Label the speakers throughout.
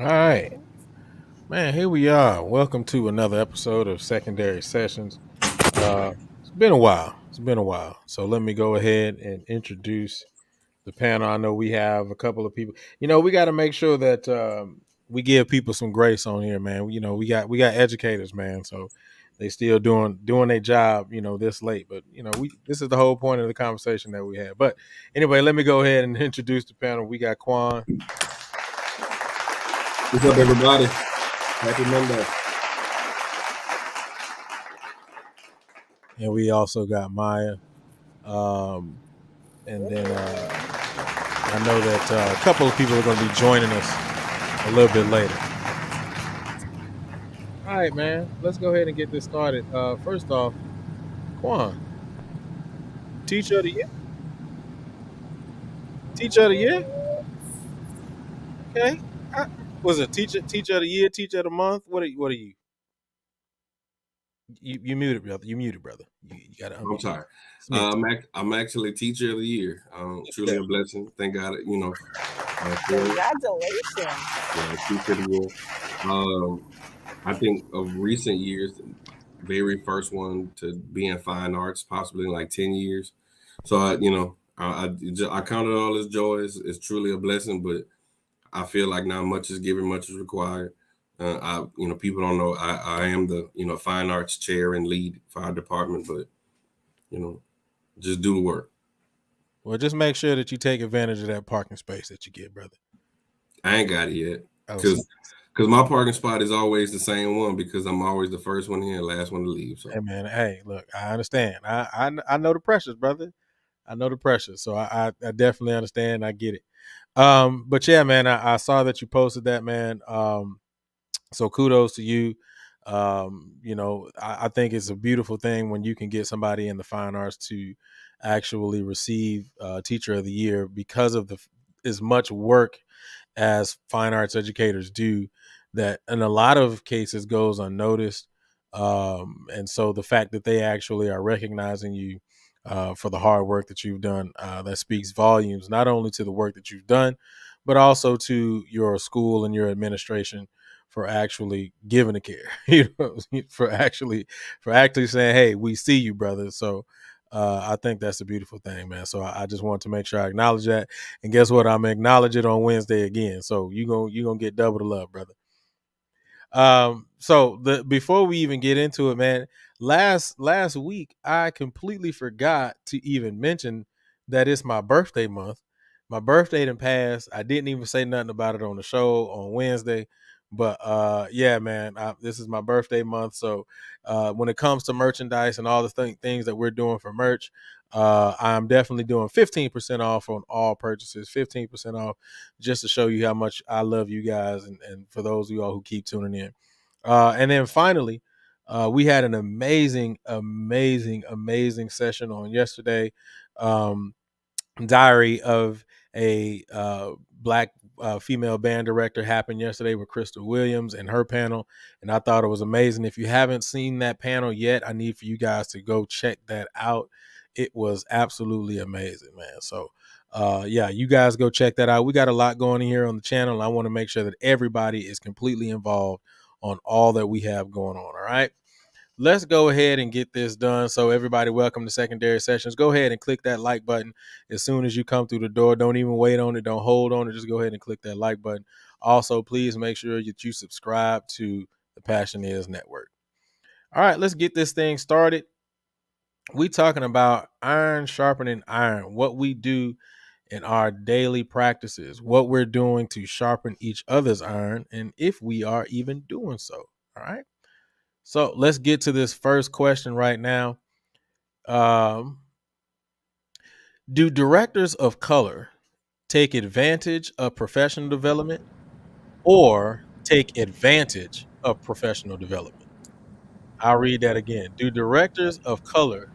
Speaker 1: All right, man, here we are. Welcome to another episode of Secondary Sessions. It's been a while. So let me go ahead and introduce the panel. I know we have a couple of people. We got to make sure that we give people some grace on here, man. We got educators, man. So they still doing their job, this late. But this is the whole point of the conversation that we had. But anyway, let me go ahead and introduce the panel. We got Quan.
Speaker 2: What's up, everybody? Happy Monday.
Speaker 1: And we also got Maya. And then I know that a couple of people are going to be joining us a little bit later. All right, man. Let's go ahead and get this started. First off, Quan, teacher of the year. Teacher of the year. Okay. Was it teacher of the year, teacher of the month? What are you? You muted, brother. You got to unmute.
Speaker 2: I'm sorry. I'm actually teacher of the year. Truly a blessing. Thank God.
Speaker 3: Congratulations.
Speaker 2: Yeah, teacher of the year. I think of recent years, very first one to be in fine arts, possibly in like 10 years. So I count it all as joy. It's truly a blessing, but I feel like now much is given, much is required. People don't know I am the fine arts chair and lead for our department, but just do the work.
Speaker 1: Well, just make sure that you take advantage of that parking space that you get, brother.
Speaker 2: I ain't got it yet because my parking spot is always the same one because I'm always the first one here, last one to leave. So
Speaker 1: hey, man, look, I understand. I know the pressures, brother. I know the pressure, so I definitely understand. I get it. But yeah, man, I saw that you posted that, man. So kudos to you. I think it's a beautiful thing when you can get somebody in the fine arts to actually receive Teacher of the Year because of as much work as fine arts educators do that in a lot of cases goes unnoticed. And so the fact that they actually are recognizing you for the hard work that you've done, that speaks volumes, not only to the work that you've done, but also to your school and your administration for actually giving a care, for actually saying, hey, we see you, brother. So I think that's a beautiful thing, man. So I just want to make sure I acknowledge that. And guess what? I'm gonna acknowledge it on Wednesday again. So you gonna get double the love, brother. So before we even get into it, man, last week I completely forgot to even mention that it's my birthday month. My birthday didn't pass. I didn't even say nothing about it on the show on Wednesday. But yeah, man, this is my birthday month. So when it comes to merchandise and all the things that we're doing for merch, I'm definitely doing 15% off on all purchases, 15% off, just to show you how much I love you guys, and for those of you all who keep tuning in. And then finally, we had an amazing session on yesterday. Diary of a Black female band director happened yesterday with Crystal Williams and her panel, and I thought it was amazing. If you haven't seen that panel yet, I need for you guys to go check that out. It was absolutely amazing, man. So yeah, you guys go check that out. We got a lot going here on the channel, and I want to make sure that everybody is completely involved on all that we have going on. All right, let's go ahead and get this done. So everybody, welcome to Secondary Sessions. Go ahead and click that like button as soon as you come through the door. Don't even wait on it. Don't hold on it. Just go ahead and click that like button. Also, please make sure that you subscribe to the Passion Is Network. All right, let's get this thing started. We talking about iron sharpening iron, what we do in our daily practices, what we're doing to sharpen each other's iron, and if we are even doing so. All right. So let's get to this first question right now. Um, do directors of color take advantage of professional development or take advantage of professional development? I'll read that again. Do directors of color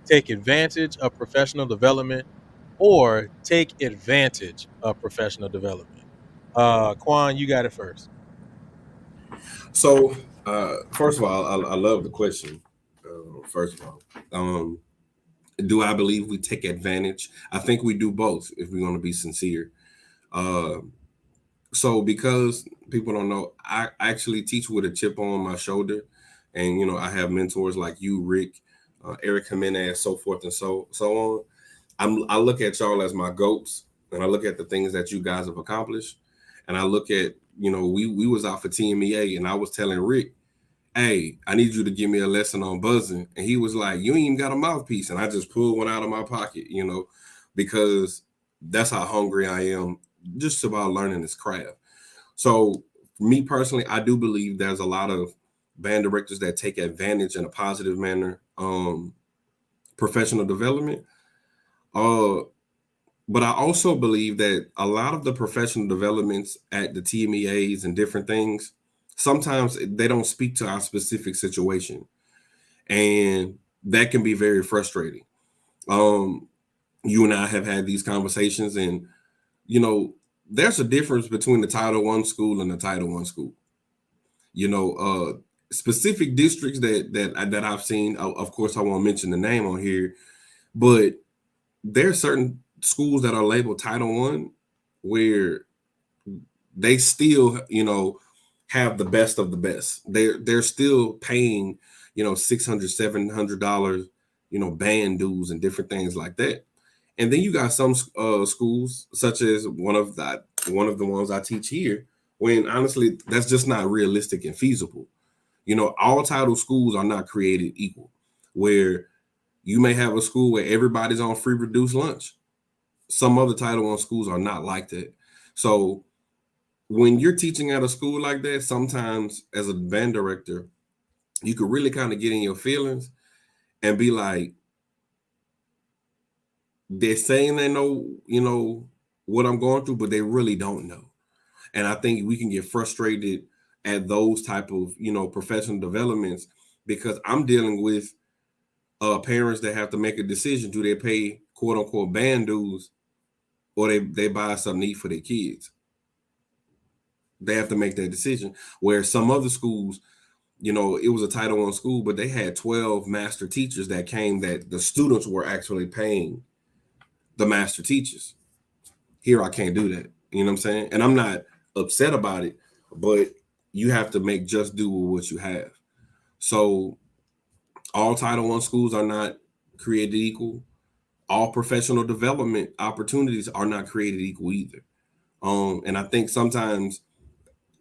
Speaker 1: take advantage of professional development or take advantage of professional development? Quan, you got it first.
Speaker 2: So, first of all, I love the question. First of all, do I believe we take advantage? I think we do both if we're going to be sincere. Uh, so, because people don't know, I actually teach with a chip on my shoulder. And, I have mentors like you, Rick, Eric Jimenez, so forth and so on. I look at y'all as my goats, and I look at the things that you guys have accomplished. And I look at, we was out for TMEA, and I was telling Rick, hey, I need you to give me a lesson on buzzing. And he was like, you ain't even got a mouthpiece. And I just pulled one out of my pocket, because that's how hungry I am just about learning this craft. So me personally, I do believe there's a lot of band directors that take advantage in a positive manner, professional development. Uh, but I also believe that a lot of the professional developments at the TMEAs and different things, sometimes they don't speak to our specific situation. And that can be very frustrating. Um, you and I have had these conversations, and there's a difference between the Title One school and the Title One school. Specific districts that I've seen. Of course, I won't mention the name on here, but there are certain schools that are labeled Title One where they still, have the best of the best. They're still paying, $600, $700, band dues and different things like that. And then you got some schools, such as one of the ones I teach here, when honestly that's just not realistic and feasible. All title schools are not created equal. Where you may have a school where everybody's on free reduced lunch. Some other Title One schools are not like that. So when you're teaching at a school like that, sometimes as a band director, you could really kind of get in your feelings and be like, they're saying they know, what I'm going through, but they really don't know. And I think we can get frustrated at those type of, professional developments because I'm dealing with parents that have to make a decision. Do they pay quote unquote band dues or they buy something to eat for their kids? They have to make that decision. Where some other schools, it was a Title One school, but they had 12 master teachers that came that the students were actually paying the master teachers. Here, I can't do that. You know what I'm saying? And I'm not upset about it, but you have to make just do with what you have. So all Title One schools are not created equal. All professional development opportunities are not created equal either. And I think sometimes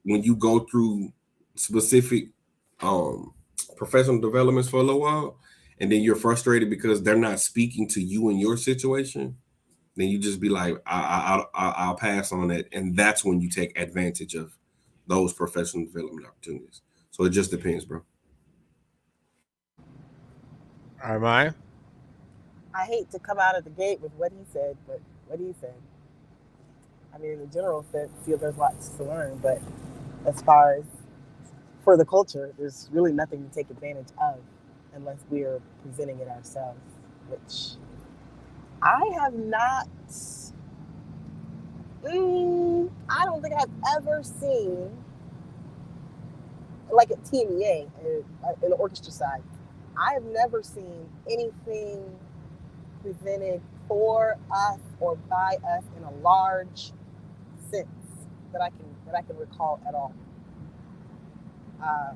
Speaker 2: when you go through specific um, professional developments for a little while, and then you're frustrated because they're not speaking to you and your situation, then you just be like, I'll pass on that, and that's when you take advantage of those professional development opportunities. So it just depends, bro.
Speaker 1: All right,
Speaker 3: I hate to come out of the gate with what he said, but what he said. I mean, in the general sense, there's lots to learn, but as far as for the culture, there's really nothing to take advantage of unless we are presenting it ourselves, which I have not. I don't think I've ever seen, like at TMEA, in the orchestra side, I have never seen anything presented for us or by us in a large sense that I can recall at all. Uh,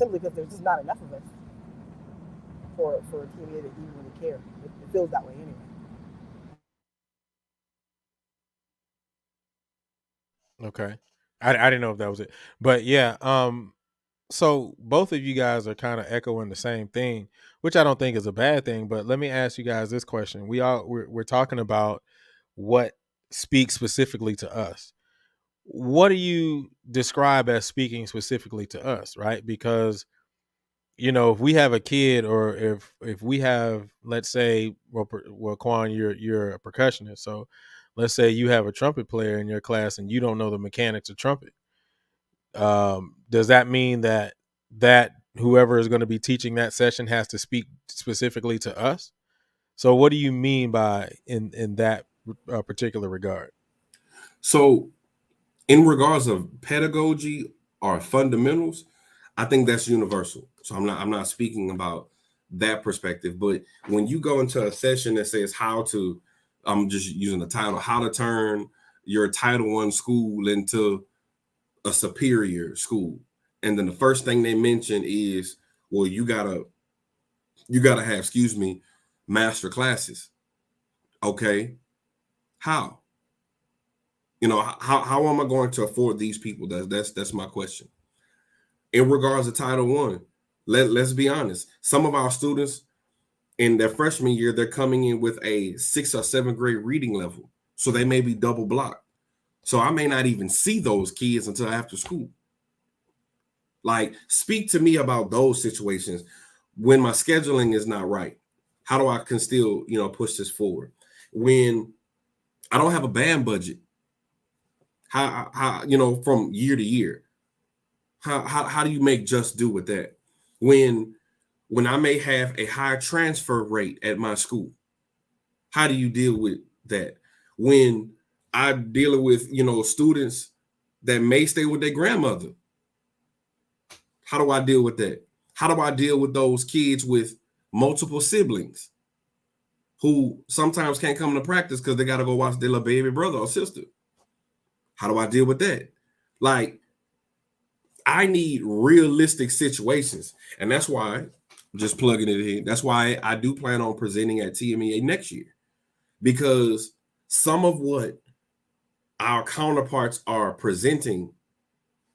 Speaker 3: simply because there's just not enough of us for a community to even really care. It feels that way anyway.
Speaker 1: Okay. I didn't know if that was it. But yeah, so both of you guys are kind of echoing the same thing, which I don't think is a bad thing, but let me ask you guys this question. We're talking about what speaks specifically to us. What do you describe as speaking specifically to us, right? Because if we have a kid, or if we have, let's say, well, Quan, you're a percussionist, so let's say you have a trumpet player in your class and you don't know the mechanics of trumpet. Does that mean that whoever is going to be teaching that session has to speak specifically to us? So what do you mean by in that particular regard?
Speaker 2: So, in regards of pedagogy or fundamentals, I think that's universal. So I'm not speaking about that perspective. But when you go into a session that says how to, I'm just using the title, how to turn your Title I school into a superior school. And then the first thing they mention is, well, you gotta have, excuse me, master classes. Okay. How? How am I going to afford these people? That's my question. In regards to Title I, let's be honest. Some of our students in their freshman year, they're coming in with a 6th or 7th grade reading level. So they may be double blocked. So I may not even see those kids until after school. Like, speak to me about those situations when my scheduling is not right. How do I can still, push this forward? When I don't have a band budget, how from year to year, how do you make just do with that? When I may have a high transfer rate at my school, how do you deal with that? When I'm dealing with, students that may stay with their grandmother, how do I deal with that? How do I deal with those kids with multiple siblings who sometimes can't come to practice because they got to go watch their little baby brother or sister? How do I deal with that? Like, I need realistic situations. And that's why, just plugging it in, that's why I do plan on presenting at TMEA next year. Because some of what our counterparts are presenting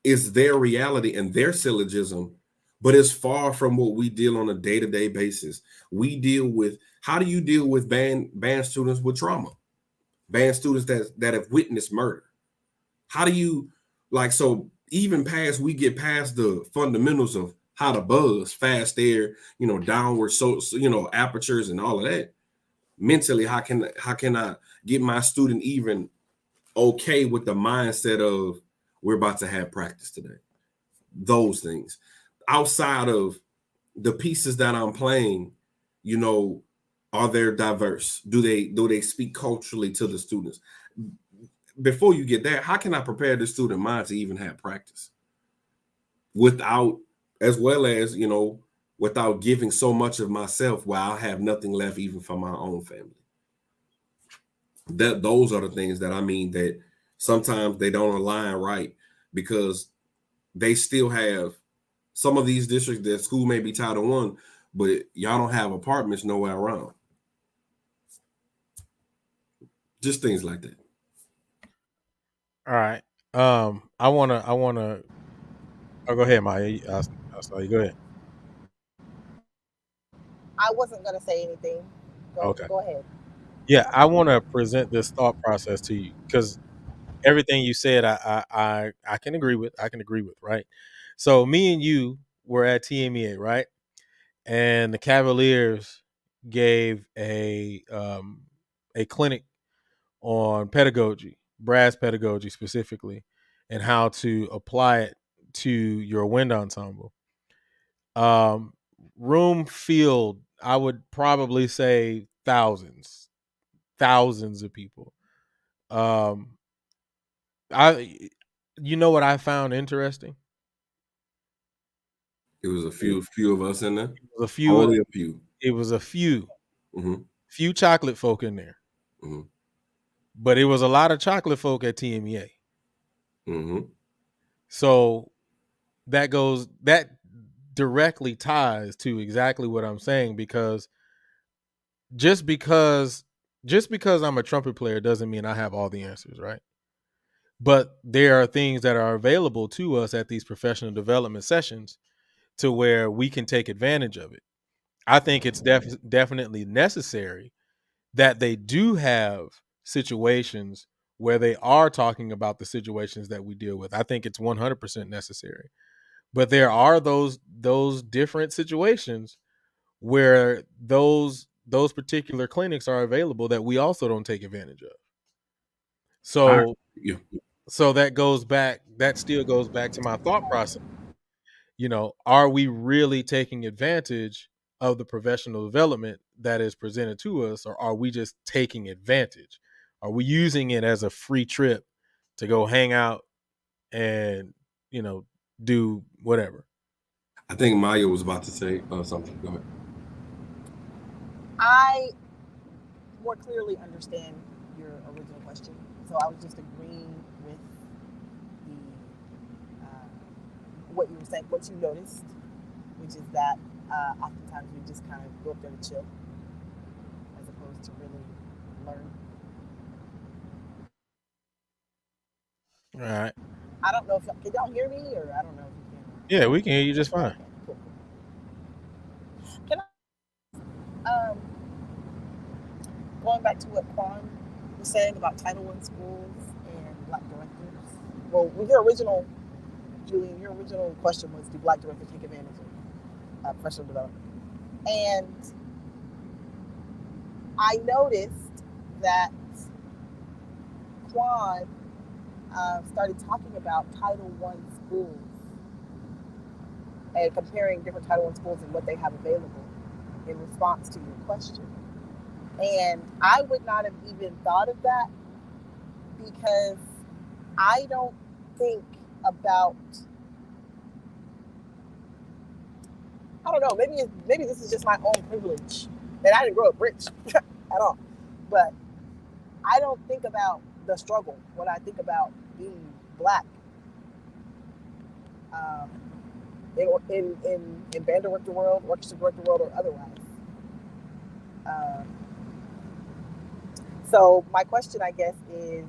Speaker 2: is their reality and their syllogism, but it's far from what we deal on a day-to-day basis. We deal with, how do you deal with band students with trauma? Band students that have witnessed murder. How do you, like, so even past, we get past the fundamentals of how to buzz, fast air, downward, apertures and all of that. Mentally, how can I get my student even okay with the mindset of, we're about to have practice today? Those things. Outside of the pieces that I'm playing, are they diverse? Do they speak culturally to the students? Before you get there, how can I prepare the student mind to even have practice without, as well as, without giving so much of myself where I'll have nothing left even for my own family? Those are the things that I mean that sometimes they don't align right, because they still have some of these districts that school may be Title I, but y'all don't have apartments nowhere around. Just things like that.
Speaker 1: All right. I wanna. Oh, go ahead, Maya. I saw you. Go ahead.
Speaker 3: I wasn't gonna say anything. Go
Speaker 1: Okay.
Speaker 3: go ahead.
Speaker 1: Yeah, I want to present this thought process to you because everything you said, I can agree with. I can agree with. Right. So me and you were at TMEA, right? And the Cavaliers gave a clinic on pedagogy, brass pedagogy specifically, and how to apply it to your wind ensemble. Um, room filled, I would probably say thousands of people. Um, I, you know what I found interesting?
Speaker 2: It was a
Speaker 1: It
Speaker 2: few of us in there.
Speaker 1: was a few.
Speaker 2: Only a few.
Speaker 1: It was a few,
Speaker 2: Mm-hmm.
Speaker 1: few chocolate folk in there,
Speaker 2: Mm-hmm.
Speaker 1: but it was a lot of chocolate folk at TMEA.
Speaker 2: Mm-hmm.
Speaker 1: So that goes that directly ties to exactly what I'm saying, because just because just because I'm a trumpet player doesn't mean I have all the answers, right? But there are things that are available to us at these professional development sessions to where we can take advantage of it. I think it's definitely necessary that they do have situations where they are talking about the situations that we deal with. I think it's 100% necessary. But there are those different situations where those particular clinics are available that we also don't take advantage of.
Speaker 2: I
Speaker 1: So
Speaker 2: yeah.
Speaker 1: that still goes back to my thought process. Are we really taking advantage of the professional development that is presented to us, or are we just taking advantage? Are we using it as a free trip to go hang out and, do whatever?
Speaker 2: I think Maya was about to say something. Go ahead.
Speaker 3: I more clearly understand your original question, so I was just agreeing with the what you were saying, what you noticed, which is that oftentimes we just kind of go up there to chill as opposed to really learn.
Speaker 1: All right.
Speaker 3: I don't know if can y'all hear me, or I don't know if you can.
Speaker 1: Yeah, we can hear you just fine.
Speaker 3: Okay, cool. Can I going back to what Quan was saying about Title I schools and black directors? Well, with your original, Julian, your original question was, do black directors take advantage of professional development? And I noticed that Quan started talking about Title I schools and comparing different Title I schools and what they have available in response to your question. And I would not have even thought of that because I don't think about, I don't know, maybe this is just my own privilege. And I didn't grow up rich at all. But I don't think about the struggle when I think about being black um, in band director world, orchestra director world, or otherwise. Um, so my question, I guess, is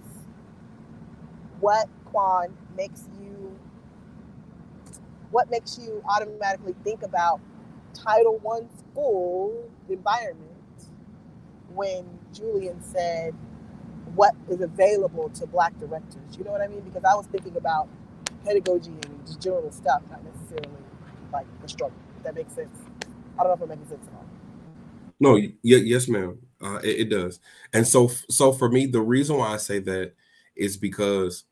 Speaker 3: what Quan makes you automatically think about Title I school environment when Julian said what is available to black directors? You know what I mean? Because I was thinking about pedagogy and just general stuff, not necessarily like the struggle. If that makes sense. I don't know if it makes sense at all.
Speaker 2: No, yes, ma'am. It does. And so for me, the reason why I say that is because,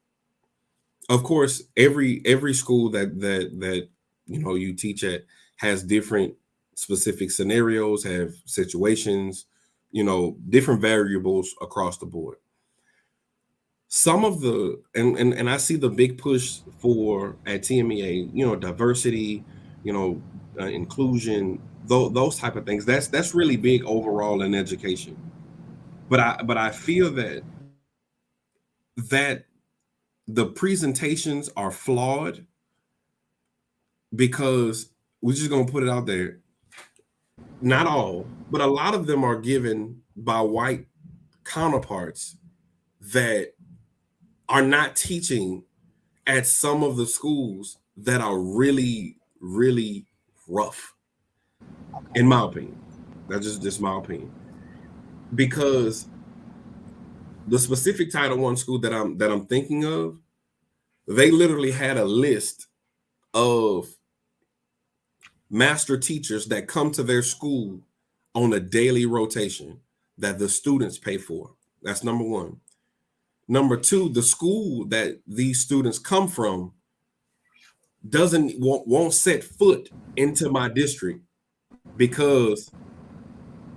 Speaker 2: of course, every school that you teach at has different specific scenarios, have situations, different variables across the board. Some of the and I see the big push for at TMEA, diversity, inclusion, those type of things. That's really big overall in education. But I feel that the presentations are flawed because we're just gonna put it out there. Not all, but a lot of them are given by white counterparts that are not teaching at some of the schools that are really, really rough,
Speaker 3: Okay.
Speaker 2: in my opinion. That's just my opinion. Because the specific Title I school that I'm thinking of, they literally had a list of master teachers that come to their school on a daily rotation that the students pay for. That's number one. Number two, the school that these students come from won't set foot into my district because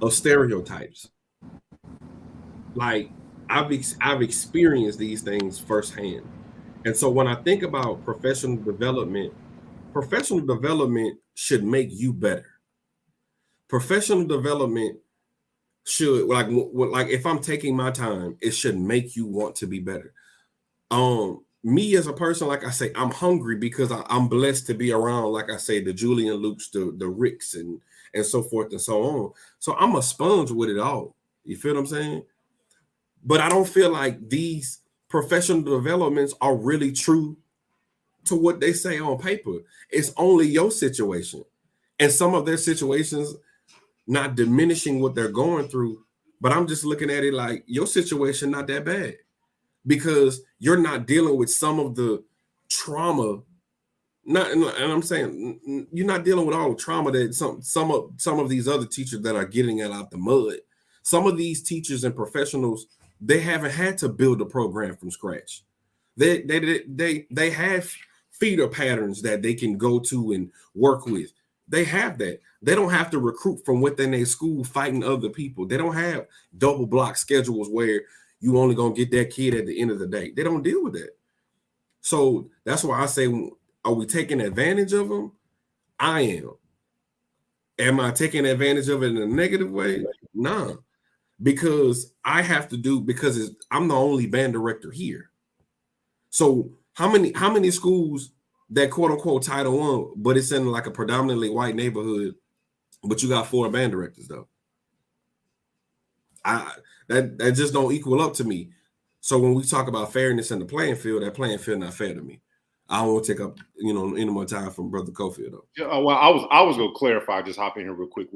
Speaker 2: of stereotypes. Like I've experienced these things firsthand. And so when I think about professional development should make you better. Professional development should like if I'm taking my time, it should make you want to be better. me as a person, like I say, I'm hungry because I'm blessed to be around, like I say, the Julian Lukes, the Ricks, and so forth and so on. So I'm a sponge with it all. You feel what I'm saying? But I don't feel like these professional developments are really true to what they say on paper. It's only your situation. And some of their situations, not diminishing what they're going through, but I'm just looking at it like your situation not that bad because you're not dealing with some of the trauma. Not, and I'm saying you're not dealing with all the trauma that some of these other teachers that are getting it out the mud. Some of these teachers and professionals, they haven't had to build a program from scratch. They have feeder patterns that they can go to and work with. They have that. They don't have to recruit from within their school fighting other people. They don't have double block schedules where you only gonna get that kid at the end of the day. They don't deal with that. So that's why I say, are we taking advantage of them? I am. Am I taking advantage of it in a negative way? Nah, because I have to do because I'm the only band director here. So how many schools that quote unquote Title One, but it's in like a predominantly white neighborhood, but you got 4 band directors though? That just don't equal up to me. So when we talk about fairness in the playing field, that playing field not fair to me. I don't want to take up any more time from Brother Cofield though.
Speaker 4: Yeah, well, I was going to clarify, just hop in here real quick.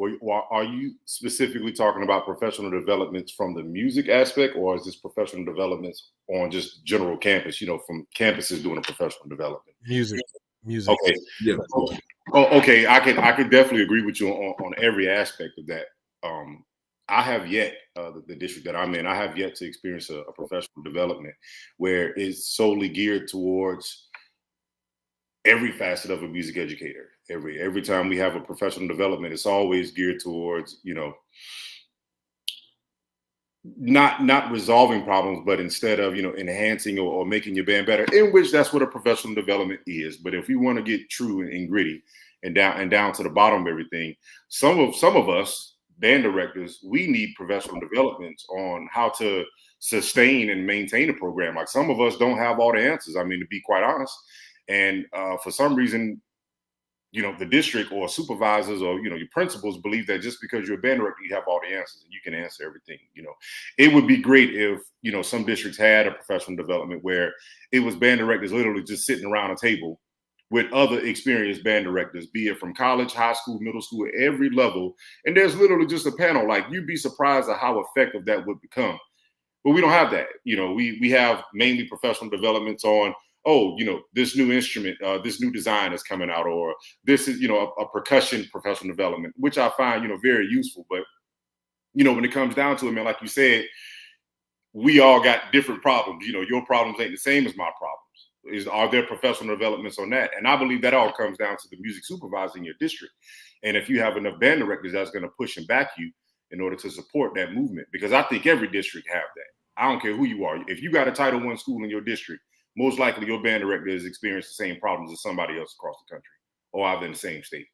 Speaker 4: Are you specifically talking about professional developments from the music aspect, or is this professional developments on just general campus? From campuses doing a professional development.
Speaker 1: Music.
Speaker 4: Okay.
Speaker 2: Yeah.
Speaker 4: Oh, okay. I could definitely agree with you on every aspect of that. I have yet, the district that I'm in, I have yet to experience a professional development where it's solely geared towards every facet of a music educator. Every time we have a professional development, it's always geared towards, not resolving problems, but instead of, enhancing or making your band better, in which that's what a professional development is. But if we want to get true and gritty and down to the bottom of everything, some of us band directors, we need professional developments on how to sustain and maintain a program. Like, some of us don't have all the answers. I mean, to be quite honest. And for some reason, the district or supervisors or, your principals believe that just because you're a band director, you have all the answers and you can answer everything. It would be great if, some districts had a professional development where it was band directors literally just sitting around a table with other experienced band directors, be it from college, high school, middle school, every level. And there's literally just a panel. Like, you'd be surprised at how effective that would become. But we don't have that. We have mainly professional developments on, this new instrument, this new design is coming out, or this is, a percussion professional development, which I find, very useful. But, when it comes down to it, man, like you said, we all got different problems. Your problems ain't the same as my problems. Are there professional developments on that? And I believe that all comes down to the music supervisor in your district. And if you have enough band directors, that's going to push and back you in order to support that movement. Because I think every district have that. I don't care who you are. If you got a Title I school in your district, most likely your band director has experienced the same problems as somebody else across the country or either in the same state.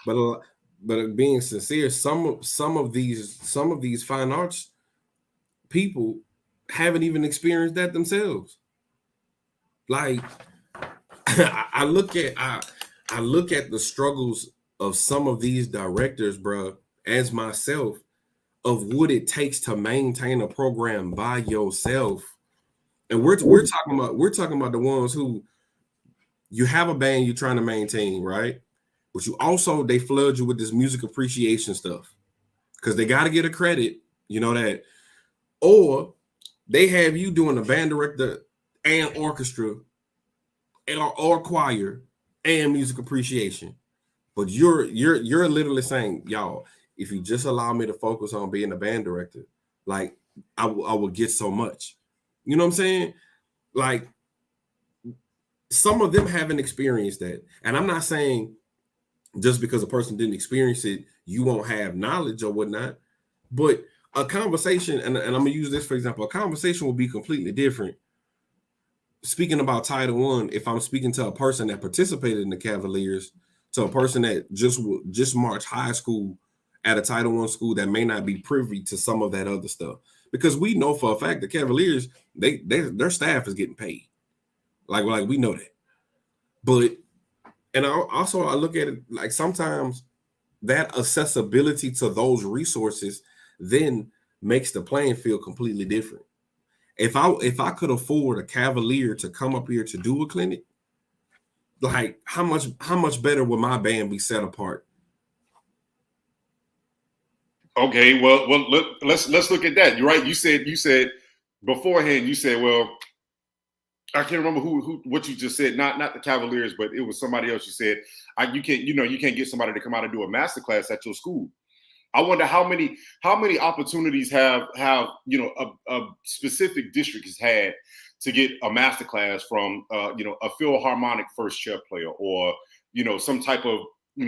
Speaker 2: But being sincere, some of these fine arts people haven't even experienced that themselves. Like, I look at the struggles of some of these directors, bro, as myself, of what it takes to maintain a program by yourself. And we're talking about the ones who you have a band you're trying to maintain, right? But you also, they flood you with this music appreciation stuff because they got to get a credit, that, or they have you doing a band director and orchestra or choir and music appreciation. But you're literally saying, y'all, if you just allow me to focus on being a band director, like I will get so much. You know what I'm saying? Like, some of them haven't experienced that. And I'm not saying just because a person didn't experience it, you won't have knowledge or whatnot. But a conversation, and I'm gonna use this for example, a conversation will be completely different. Speaking about Title I, if I'm speaking to a person that participated in the Cavaliers, to a person that just marched high school at a Title I school that may not be privy to some of that other stuff. because we know for a fact the Cavaliers, their staff is getting paid. Like we know that. But and I look at it like sometimes that accessibility to those resources then makes the playing field completely different. If I could afford a Cavalier to come up here to do a clinic, like how much better would my band be set apart?
Speaker 4: Okay, well, let's look at that. You're right. You said beforehand. You said, well, I can't remember what you just said. Not the Cavaliers, but it was somebody else. You said you can't get somebody to come out and do a master class at your school. I wonder how many opportunities have a specific district has had to get a master class from a Philharmonic first chair player, or some type of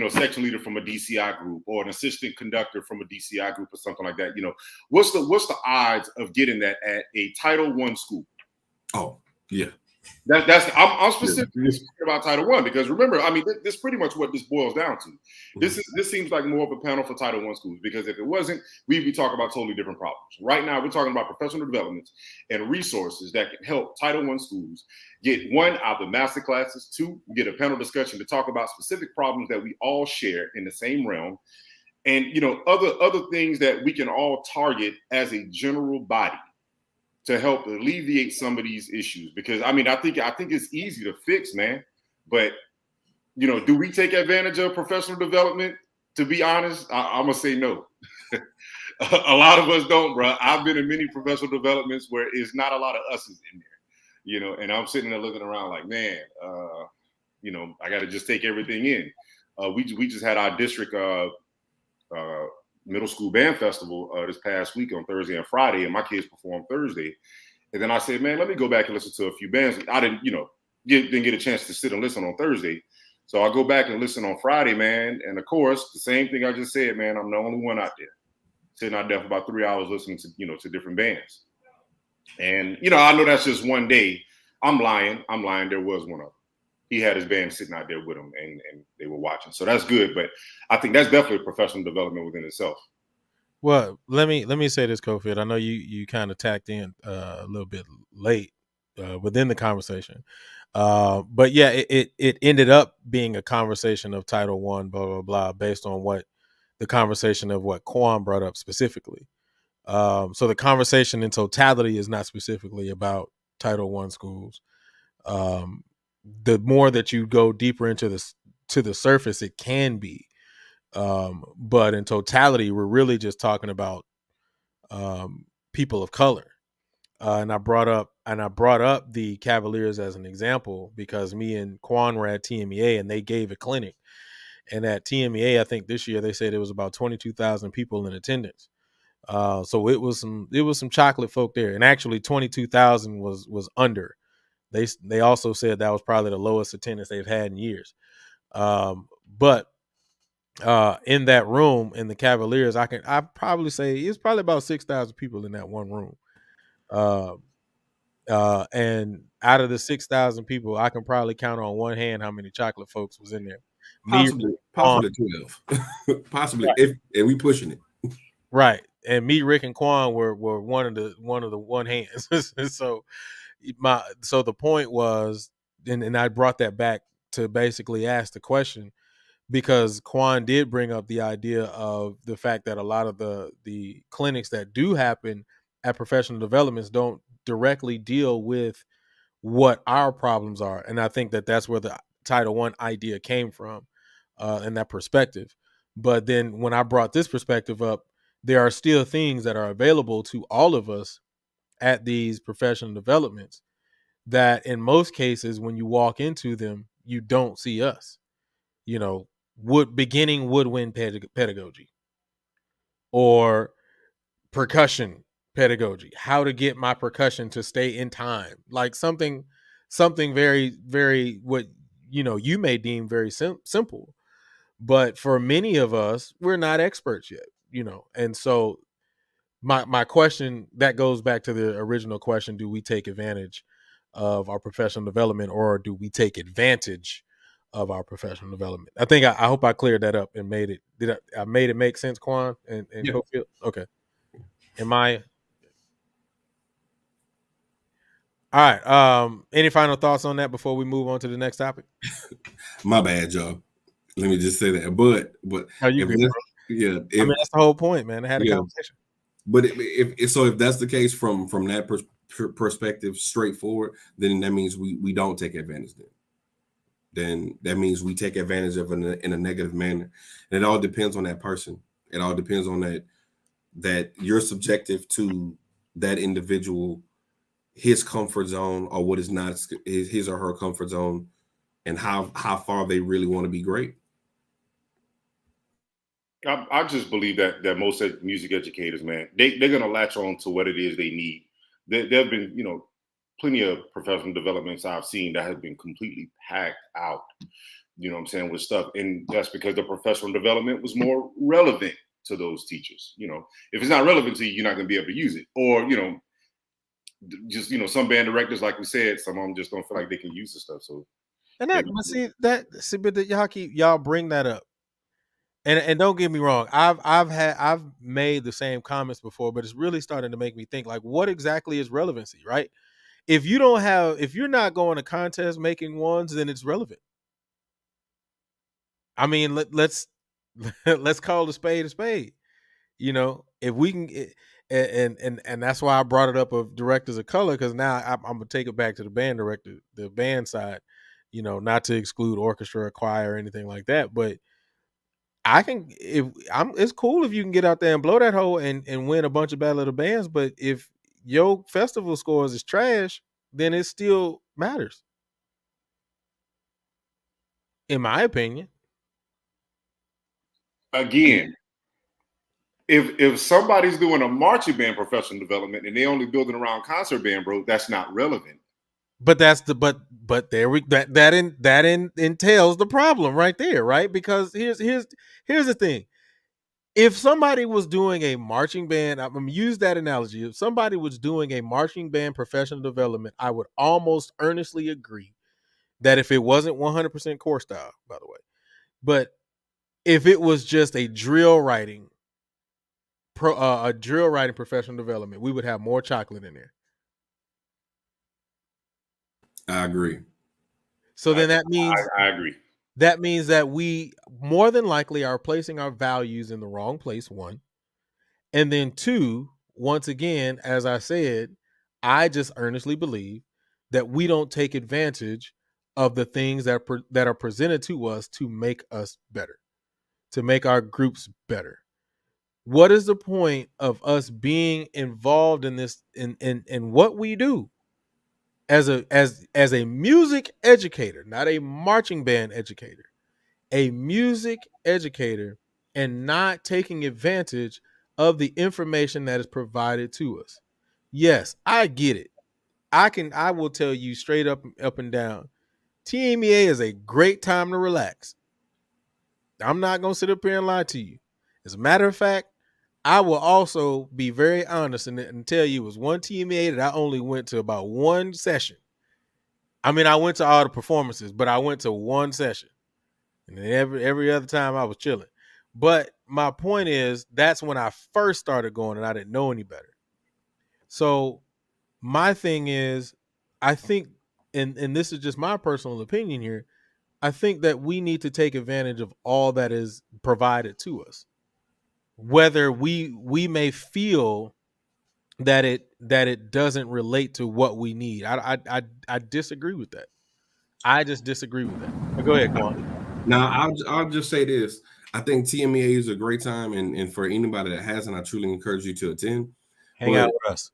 Speaker 4: section leader from a DCI group, or an assistant conductor from a DCI group, or something like that. What's the odds of getting that at a Title I school?
Speaker 2: Oh, yeah.
Speaker 4: I'm specifically speaking about Title I because remember, I mean, this is pretty much what this boils down to. This seems like more of a panel for Title I schools, because if it wasn't, we'd be talking about totally different problems. Right now, we're talking about professional development and resources that can help Title I schools get, one, out the master classes, two, get a panel discussion to talk about specific problems that we all share in the same realm, and other things that we can all target as a general body to help alleviate some of these issues. Because I mean, I think it's easy to fix, man. But do we take advantage of professional development? To be honest, I'm gonna say no. A lot of us don't, bro. I've been in many professional developments where it's not a lot of us's in there, and I'm sitting there looking around like, man, I got to just take everything in. We just had our district middle school band festival this past week on Thursday and Friday, and my kids performed Thursday. And then I said, man, let me go back and listen to a few bands. I didn't get a chance to sit and listen on Thursday. So I go back and listen on Friday, man. And of course, the same thing I just said, man, I'm the only one out there sitting out there for about 3 hours listening to, to different bands. And, I know that's just one day. I'm lying. There was one of them. He had his band sitting out there with him, and they were watching. So that's good. But I think that's definitely professional development within itself.
Speaker 1: Well, let me say this, Kofi. I know you kind of tacked in a little bit late within the conversation, but yeah, it ended up being a conversation of Title I, blah blah blah, based on what the conversation of what Quan brought up specifically. So the conversation in totality is not specifically about Title I schools. The more that you go deeper into the surface, it can be. But in totality, we're really just talking about people of color. And I brought up the Cavaliers as an example because me and Quan were at TMEA and they gave a clinic. And at TMEA, I think this year they said it was about 22,000 people in attendance. So it was some chocolate folk there, and actually 22,000 was under. They also said that was probably the lowest attendance they've had in years. But in that room in the Cavaliers, I probably say it's probably about 6,000 people in that one room. And out of the 6,000 people, I can probably count on one hand how many chocolate folks was in there.
Speaker 2: Possibly 12. Possibly,
Speaker 1: right.
Speaker 2: If we pushing it.
Speaker 1: Right. And me, Rick, and Quan were one of the one hands. So the point was, and I brought that back to basically ask the question, because Quan did bring up the idea of the fact that a lot of the clinics that do happen at professional developments don't directly deal with what our problems are. And I think that that's where the Title I idea came from, and that perspective. But then when I brought this perspective up, there are still things that are available to all of us at these professional developments that in most cases, when you walk into them, you don't see us. Beginning woodwind pedagogy or percussion pedagogy, how to get my percussion to stay in time, like something very, very, what you may deem very simple, but for many of us, we're not experts yet. And so my question that goes back to the original question: do we take advantage of our professional development, or do we take advantage of our professional development? I think I hope I cleared that up and made it. I made it make sense, Quan and
Speaker 2: Yeah.
Speaker 1: Cofield? Okay. Am I? All right. Any final thoughts on that before we move on to the next topic?
Speaker 2: My bad, y'all. Let me just say that. But
Speaker 1: Oh, you
Speaker 2: if
Speaker 1: good,
Speaker 2: this,
Speaker 1: bro.
Speaker 2: yeah,
Speaker 1: I mean,
Speaker 2: if
Speaker 1: that's the whole point, man. I had a
Speaker 2: yeah,
Speaker 1: conversation.
Speaker 2: but if that's the case from that perspective, straightforward, then that means we don't take advantage. Then that means we take advantage of it in a negative manner, and it all depends on that person. It all depends on that you're subjective to that individual, his comfort zone, or what is not his or her comfort zone, and how far they really want to be great.
Speaker 4: I just believe that most music educators, man, they're gonna latch on to what it is they need. There have been, plenty of professional developments I've seen that have been completely packed out. You know what I'm saying, with stuff, and that's because the professional development was more relevant to those teachers. If it's not relevant to you, you're not gonna be able to use it, or just some band directors, like we said, some of them just don't feel like they can use the stuff. So
Speaker 1: And
Speaker 4: they,
Speaker 1: but y'all bring that up. And don't get me wrong, I've made the same comments before, but it's really starting to make me think, like, what exactly is relevancy, right? If you're not going to contest making ones, then it's relevant. I mean, let's let's call a spade a spade. If we can and that's why I brought it up of directors of color, because now I'm gonna take it back to the the band side, not to exclude orchestra or choir or anything like that, but I can if I'm it's cool if you can get out there and blow that hole and win a bunch of battle of the bands, but if your festival scores is trash, then it still matters, in my opinion.
Speaker 4: again, if somebody's doing a marching band professional development and they only building around concert band, bro, that's not relevant.
Speaker 1: But that's the but there we entails the problem right there, right? Because here's the thing. If somebody was doing a marching band, I'm gonna use that analogy. If somebody was doing a marching band professional development, I would almost earnestly agree that if it wasn't 100% core style, by the way, but if it was just a drill writing a drill writing professional development, we would have more chocolate in there.
Speaker 2: I agree.
Speaker 1: So
Speaker 4: I,
Speaker 1: then
Speaker 4: I agree.
Speaker 1: that means that we more than likely are placing our values in the wrong place, one. And then two, once again, as I said, I just earnestly believe that we don't take advantage of the things that are presented to us to make us better, to make our groups better. What is the point of us being involved in this in what we do as a music educator, not a marching band educator, a music educator, and not taking advantage of the information that is provided to us? Yes, I get it. I will tell you straight up and down. TMEA is a great time to relax. I'm not going to sit up here and lie to you. As a matter of fact, I will also be very honest and tell you it was one TMEA that I only went to about one session. I mean, I went to all the performances, but I went to one session. And then every other time I was chilling. But my point is, that's when I first started going and I didn't know any better. So my thing is, I think, and this is just my personal opinion here, I think that we need to take advantage of all that is provided to us. Whether we may feel that it doesn't relate to what we need. I disagree with that. I just disagree with that. But go ahead, Quan.
Speaker 2: Now, I'll just say this. I think TMEA is a great time, and for anybody that hasn't, I truly encourage you to attend.
Speaker 1: Hang out
Speaker 2: But
Speaker 1: with us.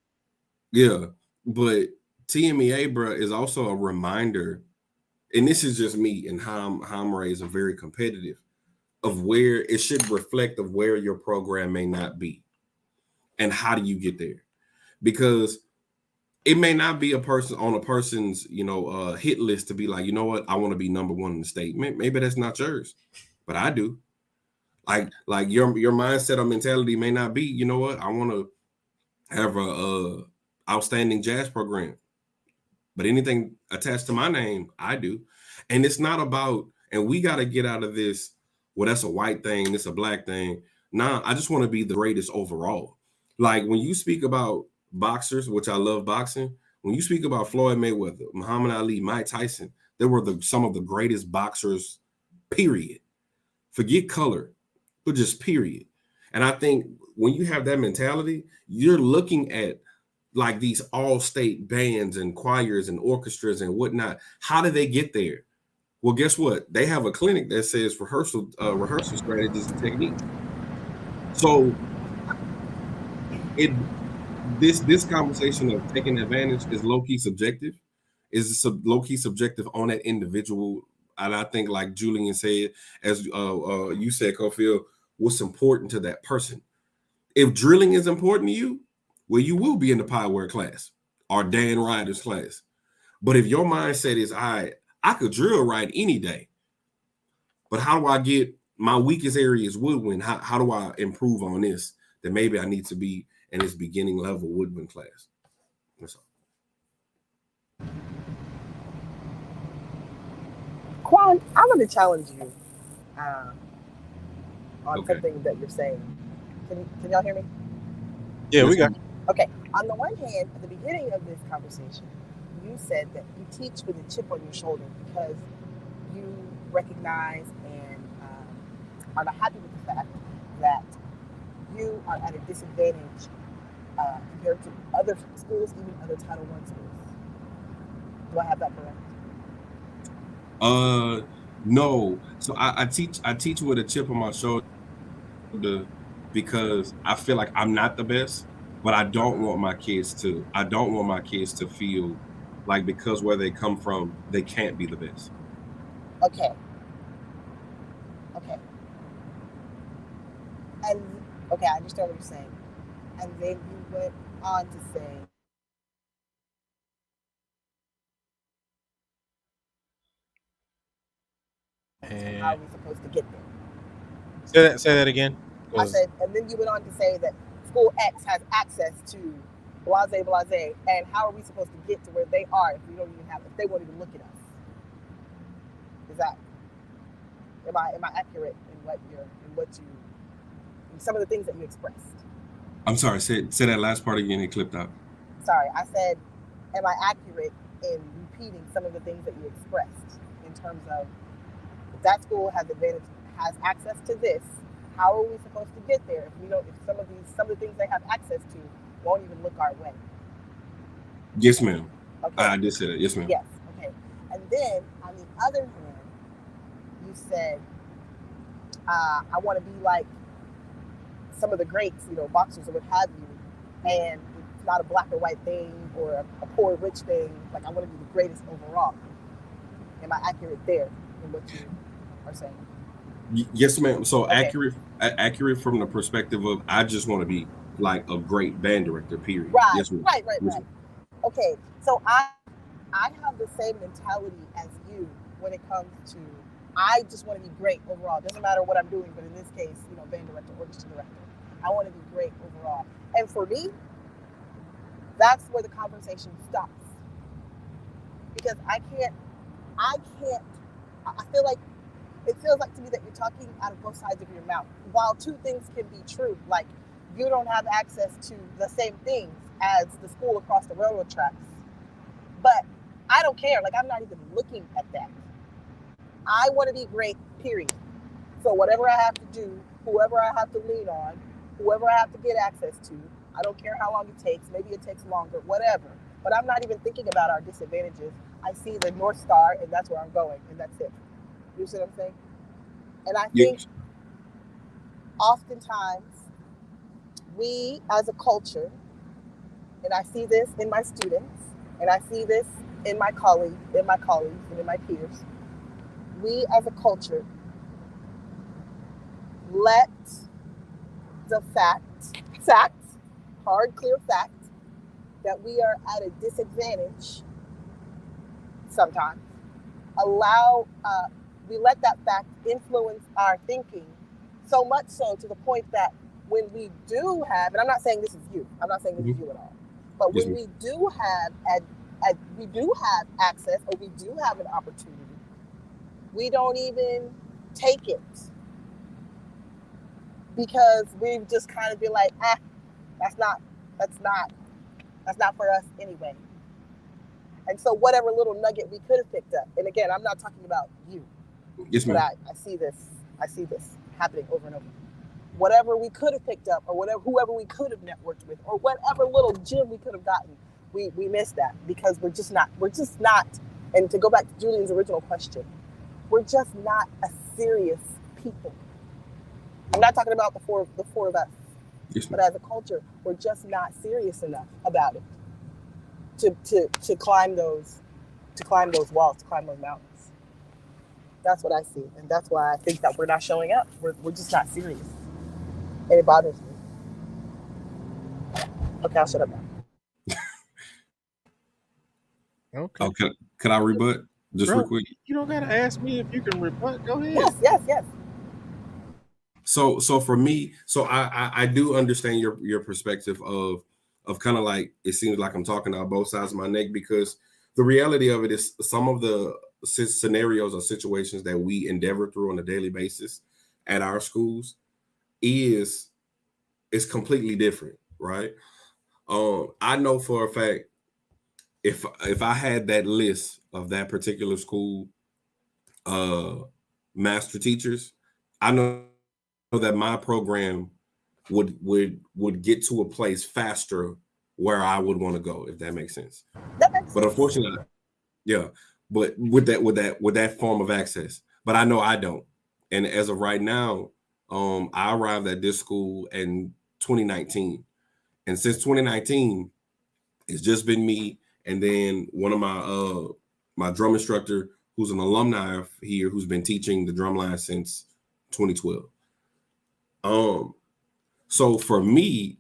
Speaker 2: yeah, but TMEA, bro, is also a reminder, and this is just me and how I'm raised and very competitive, of where it should reflect of where your program may not be, and how do you get there? Because it may not be a person on a person's hit list to be like, you know what, I want to be number one in the state. Maybe that's not yours, but I do. Like your mindset or mentality may not be, you know what, I want to have a outstanding jazz program, but anything attached to my name, I do. And it's not about, and we got to get out of this, well, that's a white thing, it's a black thing. Nah, I just want to be the greatest overall. Like when you speak about boxers, which I love boxing, When you speak about Floyd Mayweather, Muhammad Ali, Mike Tyson, they were some of the greatest boxers, period. Forget color, but just period. And I think when you have that mentality, you're looking at like these all-state bands and choirs and orchestras and whatnot. How do they get there? Well, guess what? They have a clinic that says rehearsal strategies and techniques. So this conversation of taking advantage is low-key subjective. Is low-key subjective on that individual. And I think, like Julian said, as you said, Cofield, what's important to that person. If drilling is important to you, well, you will be in the power class or Dan Ryder's class. But if your mindset is, I could drill right any day, but how do I get my weakest area is woodwind? How do I improve on this? Then maybe I need to be in this beginning level woodwind class. That's all.
Speaker 3: Quan, I'm going to challenge you on something that you're saying. Can y'all hear me?
Speaker 1: Yeah, we got.
Speaker 3: Okay. On the one hand, at the beginning of this conversation, you said that you teach with a chip on your shoulder because you recognize and are not happy with the fact that you are at a disadvantage compared to other schools, even other Title I schools. Do I have that correct?
Speaker 2: No. So I teach with a chip on my shoulder because I feel like I'm not the best, but I don't want my kids to feel like because where they come from, they can't be the best.
Speaker 3: Okay. And okay, I understand what you're saying. And then you went on to say how are we supposed to get there?
Speaker 1: Say that again.
Speaker 3: I said, and then you went on to say that school X has access to blase blase, and how are we supposed to get to where they are if we don't even have, if they won't even look at us? Is that, am I accurate in some of the things that you expressed?
Speaker 2: I'm sorry, say that last part again. It clipped out.
Speaker 3: Sorry, I said, am I accurate in repeating some of the things that you expressed in terms of if that school has access to this, how are we supposed to get there if some of the things they have access to won't even look our way?
Speaker 2: Yes, ma'am.
Speaker 3: Okay.
Speaker 2: I did say that. Yes, ma'am.
Speaker 3: Yes. Okay. And then on the other hand, you said, I want to be like some of the greats, boxers or what have you, and it's not a black or white thing or a poor or rich thing. Like I want to be the greatest overall. Am I accurate there in what you are saying?
Speaker 2: Yes, ma'am. So okay. accurate from the perspective of I just want to be like a great band director. Period.
Speaker 3: Right.
Speaker 2: Yes, ma'am.
Speaker 3: Right. Okay. So I have the same mentality as you when it comes to I just want to be great overall. Doesn't matter what I'm doing, but in this case, band director, orchestra director. I want to be great overall. And for me, that's where the conversation stops. Because I feel like it feels like to me that you're talking out of both sides of your mouth. While two things can be true, like you don't have access to the same things as the school across the railroad tracks. But I don't care. Like I'm not even looking at that. I want to be great, period. So whatever I have to do, whoever I have to lean on, whoever I have to get access to, I don't care how long it takes. Maybe it takes longer, whatever. But I'm not even thinking about our disadvantages. I see the North Star, and that's where I'm going, and that's it. You see what I'm saying? And I think oftentimes we as a culture, and I see this in my students, and I see this in my colleagues and in my peers, we as a culture let the hard, clear fact that we are at a disadvantage sometimes, we let that fact influence our thinking so much so to the point that when we do have, and I'm not saying this is you at all, but when we do have access or we do have an opportunity, we don't even take it because we just kind of be like, that's not for us anyway. And so whatever little nugget we could have picked up, and again, I'm not talking about you,
Speaker 2: Yes,
Speaker 3: but
Speaker 2: ma'am.
Speaker 3: I see this happening over and over. Whatever we could have picked up, or whatever whoever we could have networked with, or whatever little gem we could have gotten, we missed that because we're just not. And to go back to Julian's original question, we're just not a serious people. I'm not talking about the four of us,
Speaker 2: Yes,
Speaker 3: but
Speaker 2: ma'am.
Speaker 3: as a culture, we're just not serious enough about it to climb those walls, to climb those mountains. That's what I see, and that's why I think that we're not showing up. We're just not serious, and it bothers me. Okay, I'll shut up now.
Speaker 1: Okay.
Speaker 2: Oh, can I rebut just real
Speaker 1: Bro,
Speaker 2: quick?
Speaker 1: you don't gotta ask me if you can rebut. Go ahead.
Speaker 3: Yes.
Speaker 2: So for me, so I do understand your perspective of kind of like it seems like I'm talking out both sides of my neck, because the reality of it is some of the scenarios or situations that we endeavor through on a daily basis at our schools is completely different, right? I know for a fact, if I had that list of that particular school uh master teachers, I know that my program would get to a place faster where I would want to go, if that makes sense.
Speaker 3: That makes
Speaker 2: But
Speaker 3: sense.
Speaker 2: unfortunately, yeah, but with that form of access, but I know I don't. And as of right now, I arrived at this school in 2019, and since 2019, it's just been me and then one of my drum instructor who's an alumni of here who's been teaching the drum line since 2012. Um, so for me,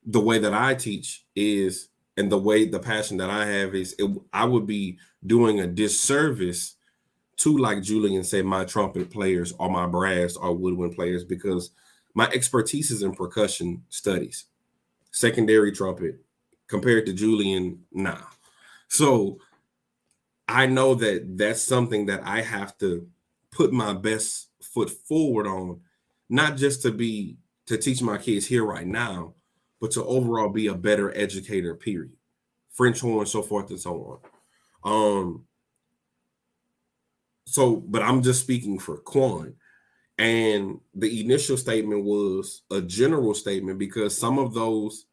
Speaker 2: the way that I teach is, and the passion that I have is, I would be doing a disservice to, like Julian said, my trumpet players or my brass or woodwind players, because my expertise is in percussion studies, secondary trumpet, compared to Julian, nah. So I know that that's something that I have to put my best foot forward on, not just to teach my kids here right now, but to overall be a better educator, period. French horn, so forth and so on. But I'm just speaking for Quan. And the initial statement was a general statement, because some of those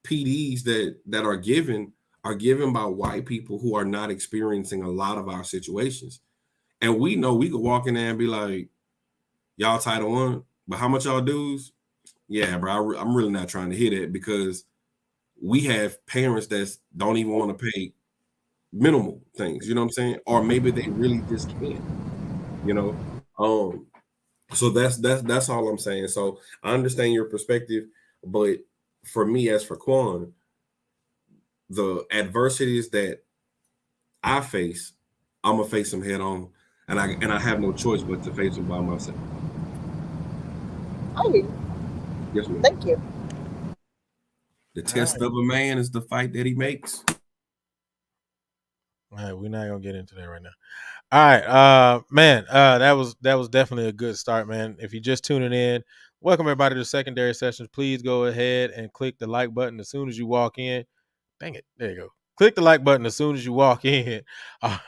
Speaker 2: PDs that are given by white people who are not experiencing a lot of our situations. And we know we could walk in there and be like, y'all Title One, but how much y'all dues? Yeah, bro, I'm really not trying to hear that, because we have parents that don't even want to pay minimal things, you know what I'm saying? Or maybe they really just can't, you know. So that's all I'm saying. So I understand your perspective, but for me, as for Quan, the adversities that I face, I'm gonna face them head on, and I have no choice but to face them by myself.
Speaker 3: I mean,
Speaker 2: Yes, ma'am.
Speaker 3: thank you.
Speaker 2: The
Speaker 1: All
Speaker 2: test
Speaker 1: right.
Speaker 2: of a man is the fight that he makes.
Speaker 1: All right, we're not gonna get into that right now. All right, man, that was definitely a good start, man. If you're just tuning in, welcome everybody to Secondary Sessions. Please go ahead and click the like button as soon as you walk in. Dang it, there you go. Click the like button as soon as you walk in,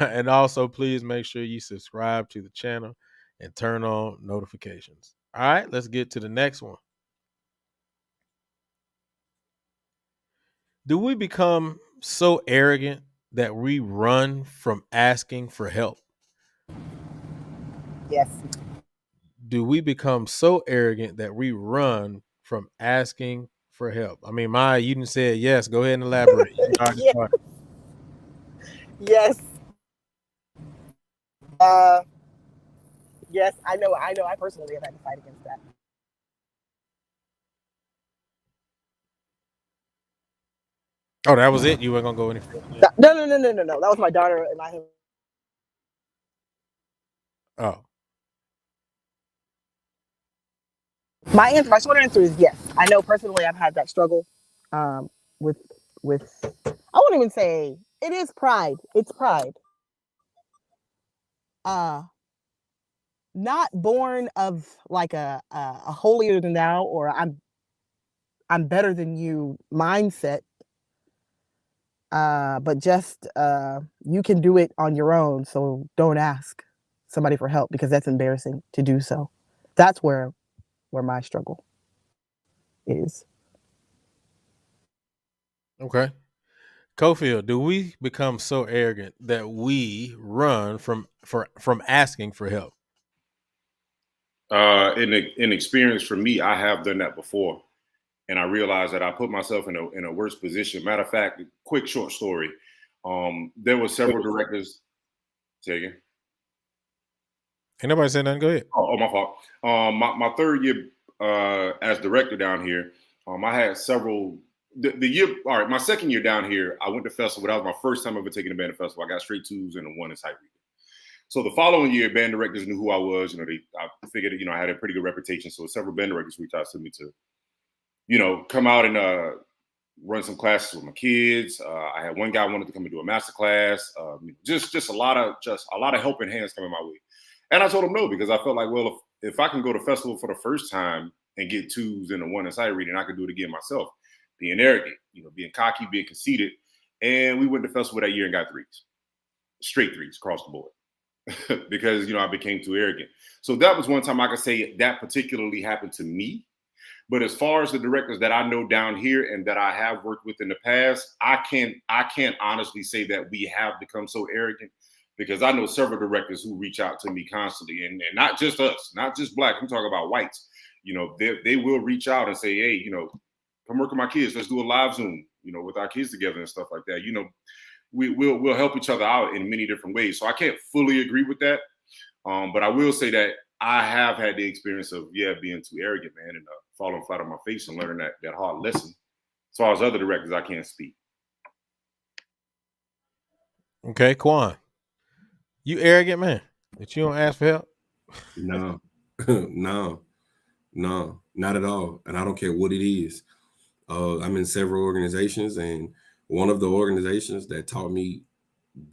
Speaker 1: and also please make sure you subscribe to the channel and turn on notifications. All right, let's get to the next one. Do we become so arrogant that we run from asking for help?
Speaker 3: Yes.
Speaker 1: Do we become so arrogant that we run from asking for help? I mean, Maya, you didn't say yes. Go ahead and elaborate. You already
Speaker 3: Yes.
Speaker 1: started.
Speaker 3: Yes. Uh, yes. I know. I personally have had to fight against that.
Speaker 1: Oh, that was it. You weren't gonna go any further.
Speaker 3: No. That was my daughter, and I have.
Speaker 1: Oh,
Speaker 3: My short answer is yes. I know personally I've had that struggle, um, with I won't even say it is pride. It's pride. Uh, Not born of like a holier than thou, or I'm better than you mindset. But just you can do it on your own. So don't ask somebody for help because that's embarrassing to do so. That's where my struggle is.
Speaker 1: Okay. Cofield, do we become so arrogant that we run from asking for help?
Speaker 4: In experience for me, I have done that before, and I realized that I put myself in a worse position. Matter of fact, quick short story. There were several directors. Say again.
Speaker 1: Ain't nobody saying nothing. Go ahead.
Speaker 4: Oh, my fault. My third year as director down here, I had several. The year, all right, my second year down here, I went to festival. That was my first time ever taking a band to festival. I got straight twos and a one in sight reading. So the following year, band directors knew who I was. I figured, I had a pretty good reputation. So several band directors reached out to me to, come out and run some classes with my kids. I had one guy wanted to come and do a master class. Just a lot of helping hands coming my way. And I told him no, because I felt like, well, if I can go to festival for the first time and get twos and a one in sight reading, I could do it again myself. Being arrogant, being cocky, being conceited. And we went to festival that year and got threes. Straight threes across the board. Because, I became too arrogant. So that was one time I could say that particularly happened to me. But as far as the directors that I know down here and that I have worked with in the past, I can't honestly say that we have become so arrogant, because I know several directors who reach out to me constantly, and not just us, not just Black. I'm talking about whites. They will reach out and say, hey, come work with my kids. Let's do a live Zoom, with our kids together and stuff like that. We'll help each other out in many different ways. So I can't fully agree with that. But I will say that I have had the experience of, being too arrogant, man, and falling flat on my face and learning that hard lesson. As far as other directors, I can't speak.
Speaker 1: Okay, Quan, you arrogant man that you don't ask for help?
Speaker 2: No, no, not at all. And I don't care what it is. I'm in several organizations, and one of the organizations that taught me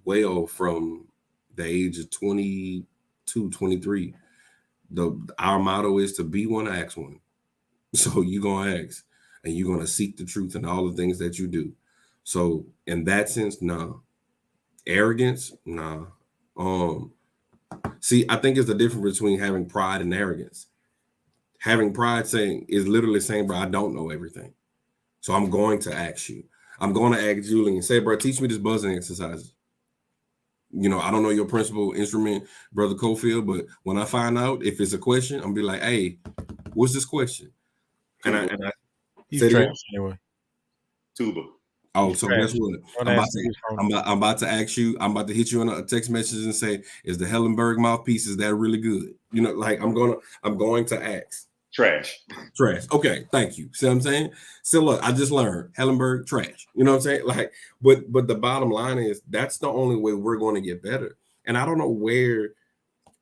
Speaker 2: well from the age of 22, 23, our motto is to be one, ask one. So you're going to ask, and you're going to seek the truth in all the things that you do. So in that sense, nah. Arrogance, nah. See, I think it's the difference between having pride and arrogance. Having pride is literally saying, bro, I don't know everything. So I'm going to ask you. I'm going to ask Julie and say, bro, teach me this buzzing exercises. I don't know your principal instrument, Brother Cofield, but when I find out if it's a question, I'm gonna be like, hey, what's this question? And I
Speaker 1: He's trash anyway.
Speaker 4: Tuba.
Speaker 2: Oh, so guess what? I'm about to ask you. I'm about to hit you on a text message and say, "Is the Hellenberg mouthpiece, is that really good?" I'm going to ask.
Speaker 4: Trash.
Speaker 2: Okay, thank you. See what I'm saying? So look, I just learned Hellenberg trash. You know what I'm saying? But the bottom line is that's the only way we're going to get better. And I don't know where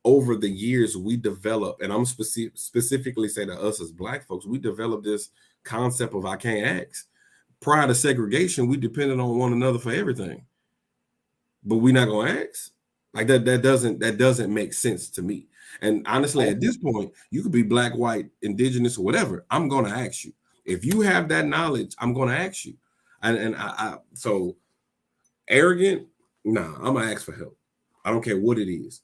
Speaker 2: over the years we develop, and I'm specifically saying to us as Black folks, we developed this concept of I can't ask. Prior to segregation, we depended on one another for everything, but we're not going to ask. Like that doesn't make sense to me. And honestly, at this point, you could be Black, white, indigenous, or whatever. I'm going to ask you. If you have that knowledge, I'm going to ask you. And so arrogant, nah, I'm going to ask for help. I don't care what it is.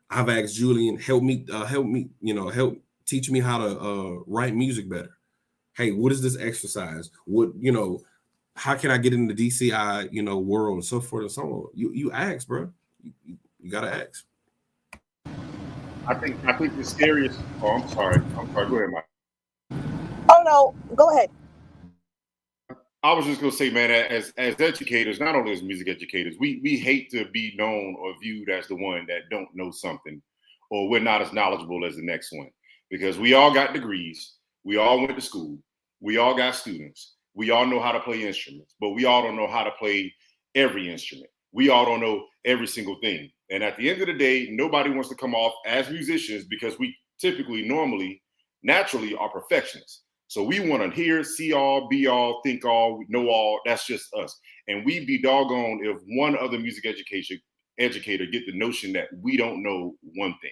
Speaker 2: I've asked Julian, help me, help teach me how to write music better. Hey, what is this exercise? How can I get in the DCI, world and so forth and so on? You ask, bro. You gotta ask.
Speaker 4: I think the scariest. Oh, I'm sorry. Go ahead, Mike.
Speaker 3: Oh no, go ahead.
Speaker 4: I was just gonna say, man, as educators, not only as music educators, we hate to be known or viewed as the one that don't know something, or we're not as knowledgeable as the next one, because we all got degrees, we all went to school, we all got students, we all know how to play instruments, but we all don't know how to play every instrument. We all don't know every single thing. And at the end of the day, nobody wants to come off as musicians because we typically, normally, naturally are perfectionists. So we want to hear, see all, be all, think all, know all. That's just us. And we'd be doggone if one other music educator get the notion that we don't know one thing.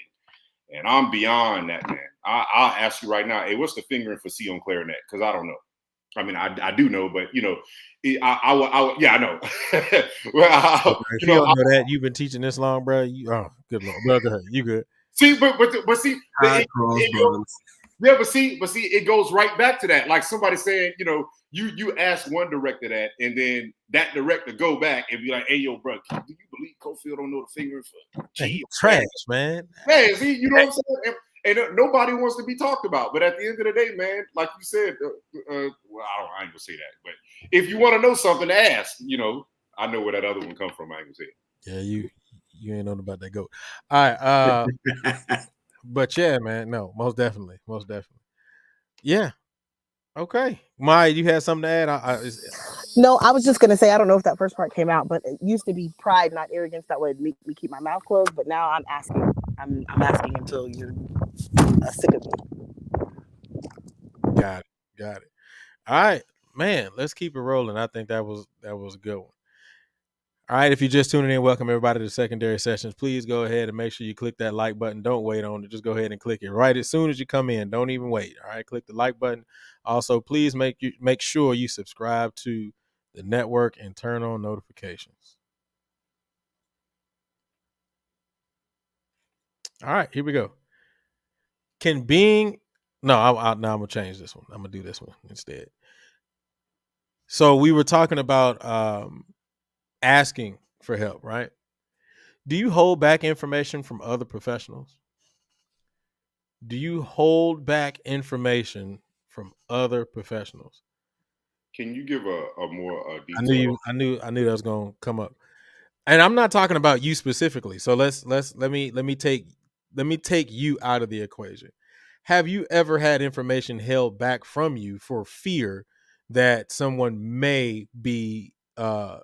Speaker 4: And I'm beyond that, man. I'll ask you right now, hey, what's the fingering for C on clarinet? Because I don't know. I mean, I do know, but yeah, I know. Well,
Speaker 1: If you don't know that, you've been teaching this long, bro. Good Lord, bro, go ahead. You good?
Speaker 4: See, but see,
Speaker 2: High cross buns.
Speaker 4: yeah, but see, it goes right back to that. Like somebody saying, you ask one director that, and then that director go back and be like, "Hey, yo, bro, do you believe Cofield don't know the finger for
Speaker 1: Hey,
Speaker 4: G?"
Speaker 1: trash, man.
Speaker 4: Man, see, you know what I'm saying? And nobody wants to be talked about. But at the end of the day, man, like you said, well, I ain't gonna say that. But if you want to know something, ask. I know where that other one come from. I ain't gonna say it.
Speaker 1: Yeah, you ain't known about that goat. All right, but yeah, man, no, most definitely. Yeah, okay. Maya, you had something to add?
Speaker 3: No, I was just gonna say I don't know if that first part came out, but it used to be pride, not arrogance, that would make me keep my mouth closed. But now I'm asking. I'm asking until you're sick of me.
Speaker 1: Got it. All right, man. Let's keep it rolling. I think that was a good one. All right, if you're just tuning in, welcome everybody to Secondary Sessions. Please go ahead and make sure you click that like button. Don't wait on it. Just go ahead and click it right as soon as you come in. Don't even wait. All right, click the like button. Also, please make sure you subscribe to the network and turn on notifications. All right, here we go. Can being no, I'm gonna change this one. I'm gonna do this one instead. So we were talking about asking for help, right? Do you hold back information from other professionals? Do you hold back information from other professionals?
Speaker 4: Can you give a more
Speaker 1: I
Speaker 4: detailed?
Speaker 1: knew that was going to come up. And I'm not talking about you specifically. So let me take you out of the equation. Have you ever had information held back from you for fear that someone may for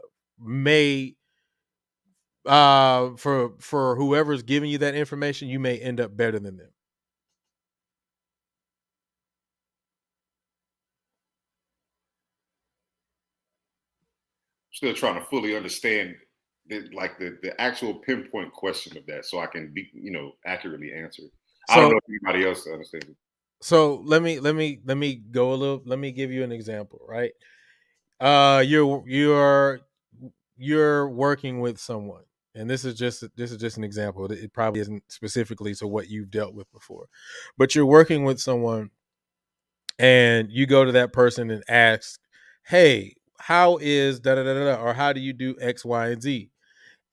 Speaker 1: whoever's giving you that information, you may end up better than them?
Speaker 4: Still trying to fully understand the actual pinpoint question of that, so I can be accurately answer. I don't
Speaker 1: So
Speaker 4: know if anybody else understands it.
Speaker 1: So let me go a little. Let me give you an example, right? You're working with someone, and this is just an example. It probably isn't specifically to what you've dealt with before, but you're working with someone, and you go to that person and ask, "Hey, how is da da da da?" Or how do you do X, Y, and Z?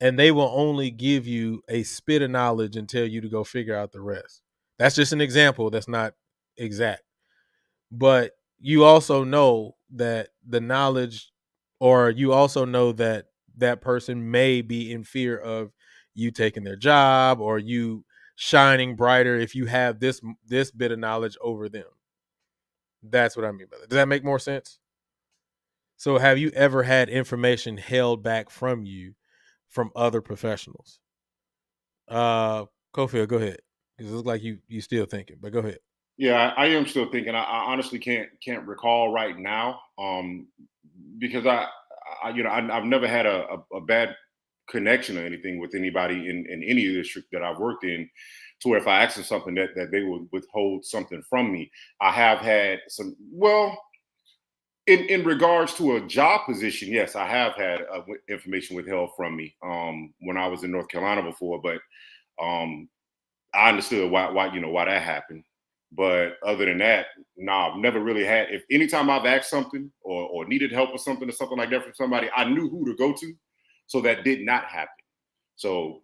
Speaker 1: And they will only give you a spit of knowledge and tell you to go figure out the rest. That's just an example. That's not exact. But you also know that the knowledge, or you also know that that person may be in fear of you taking their job or you shining brighter if you have this bit of knowledge over them. That's what I mean by that. Does that make more sense? So have you ever had information held back from you from other professionals? Cofield, go ahead. It looks like you still thinking, but go ahead.
Speaker 4: Yeah, I am still thinking. I honestly can't recall right now, because I've never had a bad connection or anything with anybody in any district that I've worked in, to where if I asked them something that they would withhold something from me. I have had some. Well, in regards to a job position, yes, I have had information withheld from me when I was in North Carolina before, but um, I understood why that happened. But other than that, I've never really had. If anytime I've asked something or needed help with something or something like that from somebody, I knew who to go to, so that did not happen. So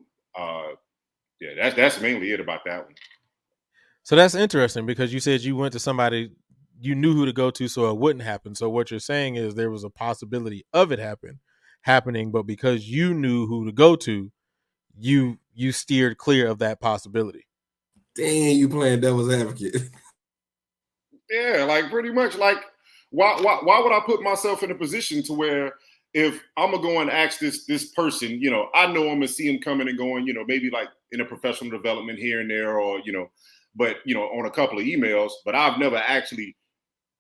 Speaker 4: yeah, that's mainly it about that one.
Speaker 1: So that's interesting because you said you went to somebody you knew who to go to so it wouldn't happen. So what you're saying is there was a possibility of it happening, but because you knew who to go to, you steered clear of that possibility.
Speaker 2: Dang, you playing devil's advocate.
Speaker 4: Yeah, like pretty much. Like, why would I put myself in a position to where if I'm gonna go and ask this person, I know I'm gonna see him coming and going, maybe like in a professional development here and there, or but on a couple of emails, but I've never actually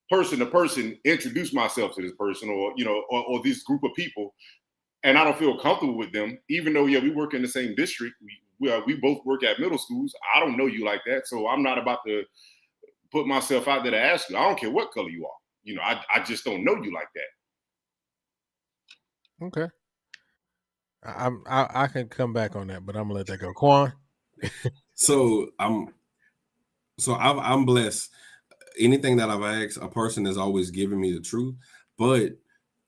Speaker 4: person to person introduced myself to this person, or or this group of people, and I don't feel comfortable with them, even though we work in the same district. We both work at middle schools. I don't know you like that, so I'm not about to put myself out there to ask you. I don't care what color you are. I just don't know you like that.
Speaker 1: Okay. I can come back on that, but I'm gonna let that go. Quan.
Speaker 2: So I'm blessed. Anything that I've asked, a person has always given me the truth. But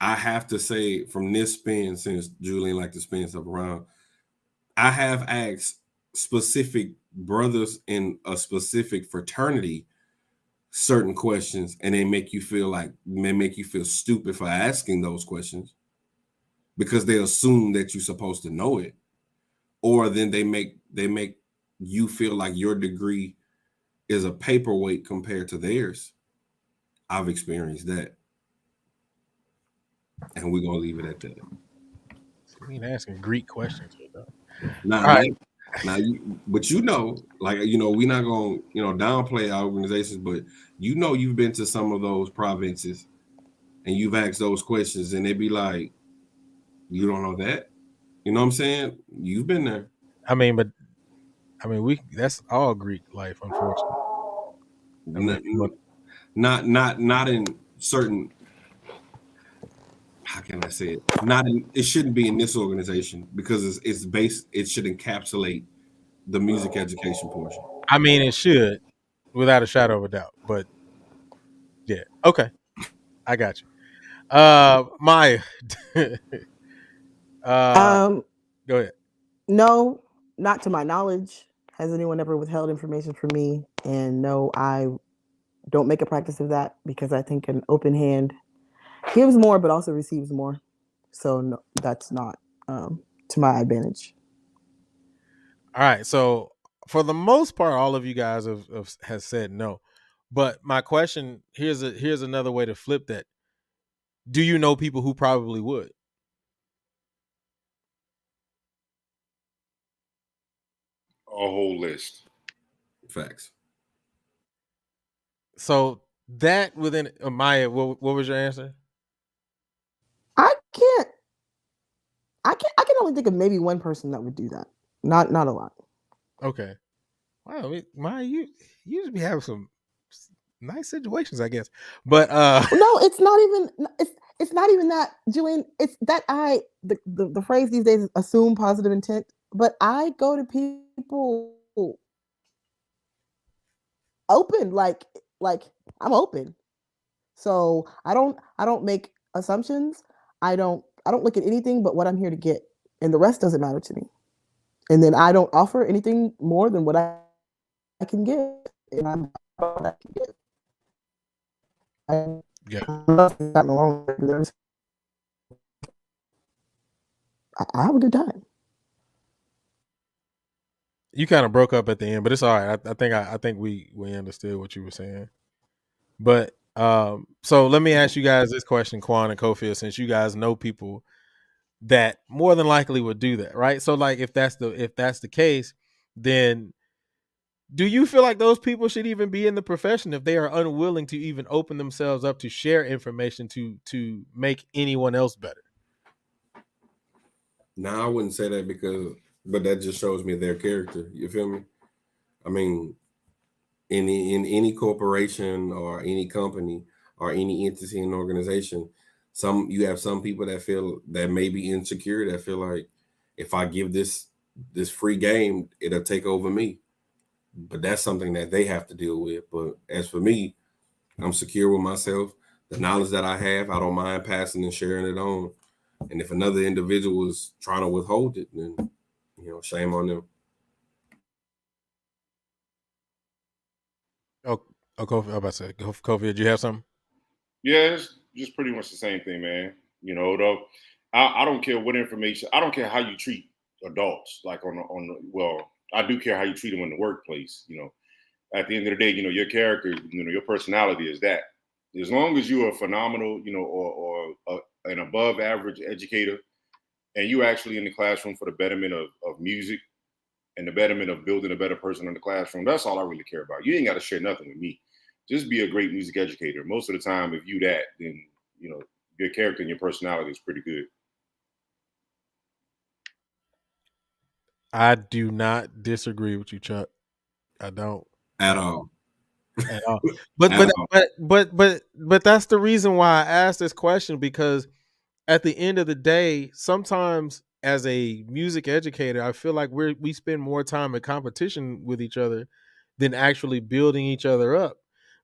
Speaker 2: I have to say, from this spin, since Julian like to spin stuff around, I have asked specific brothers in a specific fraternity certain questions, and they make you feel stupid for asking those questions because they assume that you're supposed to know it, or then they make you feel like your degree is a paperweight compared to theirs. I've experienced that, and we're gonna leave it at that.
Speaker 1: We ain't asking Greek questions here, though.
Speaker 2: Now,
Speaker 1: All right.
Speaker 2: but like we're not gonna downplay our organizations, but you've been to some of those provinces and you've asked those questions, and they'd be like, "You don't know that." You know what I'm saying? You've been there.
Speaker 1: I mean, but we that's all Greek life, unfortunately. I mean, but
Speaker 2: Not in certain. How can I say it? Not in. It shouldn't be in this organization because it's based. It should encapsulate the music education portion.
Speaker 1: I mean, it should, without a shadow of a doubt. But yeah, okay, I got you. Maya, uh,
Speaker 3: Um,
Speaker 1: go ahead.
Speaker 3: no, not to my knowledge. Has anyone ever withheld information from me? And no, I don't make a practice of that because I think an open hand gives more, but also receives more. So no, that's not to my advantage.
Speaker 1: All right, so for the most part, all of you guys has said no. But my question here's another way to flip that. Do you know people who probably would?
Speaker 4: A whole list.
Speaker 2: Facts.
Speaker 1: So that within Maya, what was your answer?
Speaker 3: I can't. I can only think of maybe one person that would do that. Not a lot.
Speaker 1: Okay. Wow, Maya, you just be having some nice situations, I guess. But
Speaker 3: No, it's not even. It's not even that, Julian. It's that the phrase these days is assume positive intent. But I go to people open, like I'm open. So I don't make assumptions. I don't look at anything but what I'm here to get, and the rest doesn't matter to me. And then I don't offer anything more than what I can give, and I'm what I can give. I
Speaker 1: yeah,
Speaker 3: gotten along. I have a good time.
Speaker 1: you kind of broke up at the end, but it's all right. I think we understood what you were saying. But so let me ask you guys this question, Quan and Kofi, since you guys know people that more than likely would do that, right? So like if that's the case, then do you feel like those people should even be in the profession if they are unwilling to even open themselves up to share information to make anyone else better?
Speaker 2: Now I wouldn't say that but that just shows me their character. You feel me? I mean, in any corporation or any company or any entity and organization, you have some people that feel that may be insecure, that feel like if I give this free game, it'll take over me. But that's something that they have to deal with. But as for me, I'm secure with myself. The knowledge that I have, I don't mind passing and sharing it on. And if another individual is trying to withhold it, then shame on them.
Speaker 1: Oh, Kofi, I was about to say, Kofi, did you have something?
Speaker 4: Yeah, it's just pretty much the same thing, man. Though I don't care what information. I don't care how you treat adults. Like well, I do care how you treat them in the workplace. At the end of the day, your character, your personality is that. As long as you're a phenomenal, or an above average educator, and you actually in the classroom for the betterment of music and the betterment of building a better person in the classroom, that's all I really care about. You ain't got to share nothing with me. Just be a great music educator. Most of the time, if you that, then your character and your personality is pretty good.
Speaker 1: I do not disagree with you, Chuck. I don't.
Speaker 2: At all.
Speaker 1: at all. But
Speaker 2: At
Speaker 1: but
Speaker 2: all.
Speaker 1: but that's the reason why I asked this question, because at the end of the day, sometimes as a music educator, I feel like we spend more time in competition with each other than actually building each other up.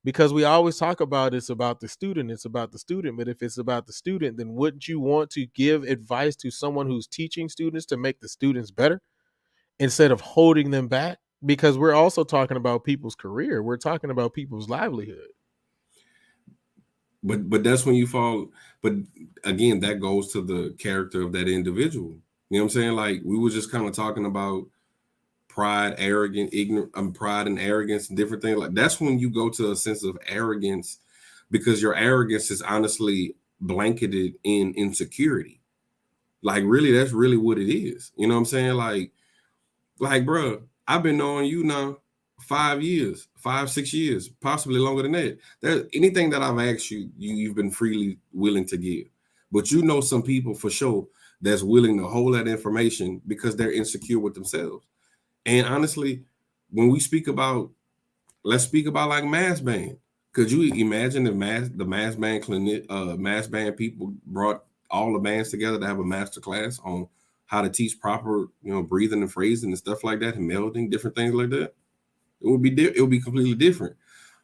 Speaker 1: Because we always talk about it's about the student, it's about the student. But if it's about the student, then wouldn't you want to give advice to someone who's teaching students to make the students better instead of holding them back? Because we're also talking about people's career. We're talking about people's livelihood.
Speaker 2: But that's when you fall. But again, that goes to the character of that individual. You know what I'm saying? Like we were just kind of talking about pride, arrogant, ignorant, pride and arrogance and different things. Like that's when you go to a sense of arrogance, because your arrogance is honestly blanketed in insecurity. Like really, that's really what it is. You know what I'm saying? Bro, I've been knowing you now 5 years, 5, 6 years, possibly longer than that. There, anything that I've asked you, you've been freely willing to give. But you know some people for sure that's willing to hold that information because they're insecure with themselves. And honestly, when we speak about, let's speak about like mass band. Could you imagine if the mass band clinic, mass band people brought all the bands together to have a master class on how to teach proper, breathing and phrasing and stuff like that, and melding different things like that? It would be completely different.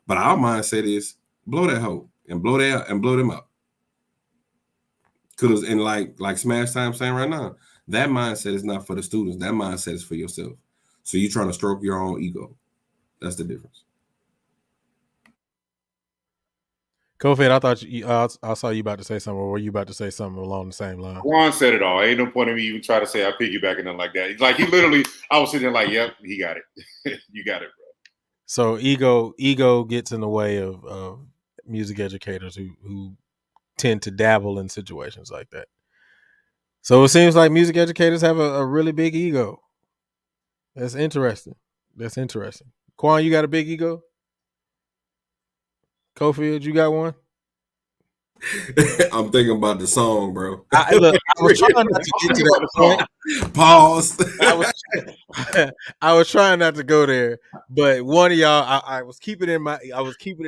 Speaker 2: But our mindset is blow that hoe and blow that and blow them up. Because and like Smash Time saying right now, that mindset is not for the students. That mindset is for yourself. So you're trying to stroke your own ego. That's the difference.
Speaker 1: Kofi, I thought I saw you about to say something, or were you about to say something along the same line?
Speaker 4: Juan said it all. Ain't no point in me even try to say I piggyback and nothing like that. Like he literally, I was sitting there like, yep, he got it. You got it, bro.
Speaker 1: So ego gets in the way of music educators who tend to dabble in situations like that. So it seems like music educators have a really big ego. That's interesting. Quan, you got a big ego? Cofield, you got one?
Speaker 2: I'm thinking about the song, bro.
Speaker 1: I was trying not to get to that point.
Speaker 2: Pause.
Speaker 1: I was trying not to go there, but one of y'all, I was keeping it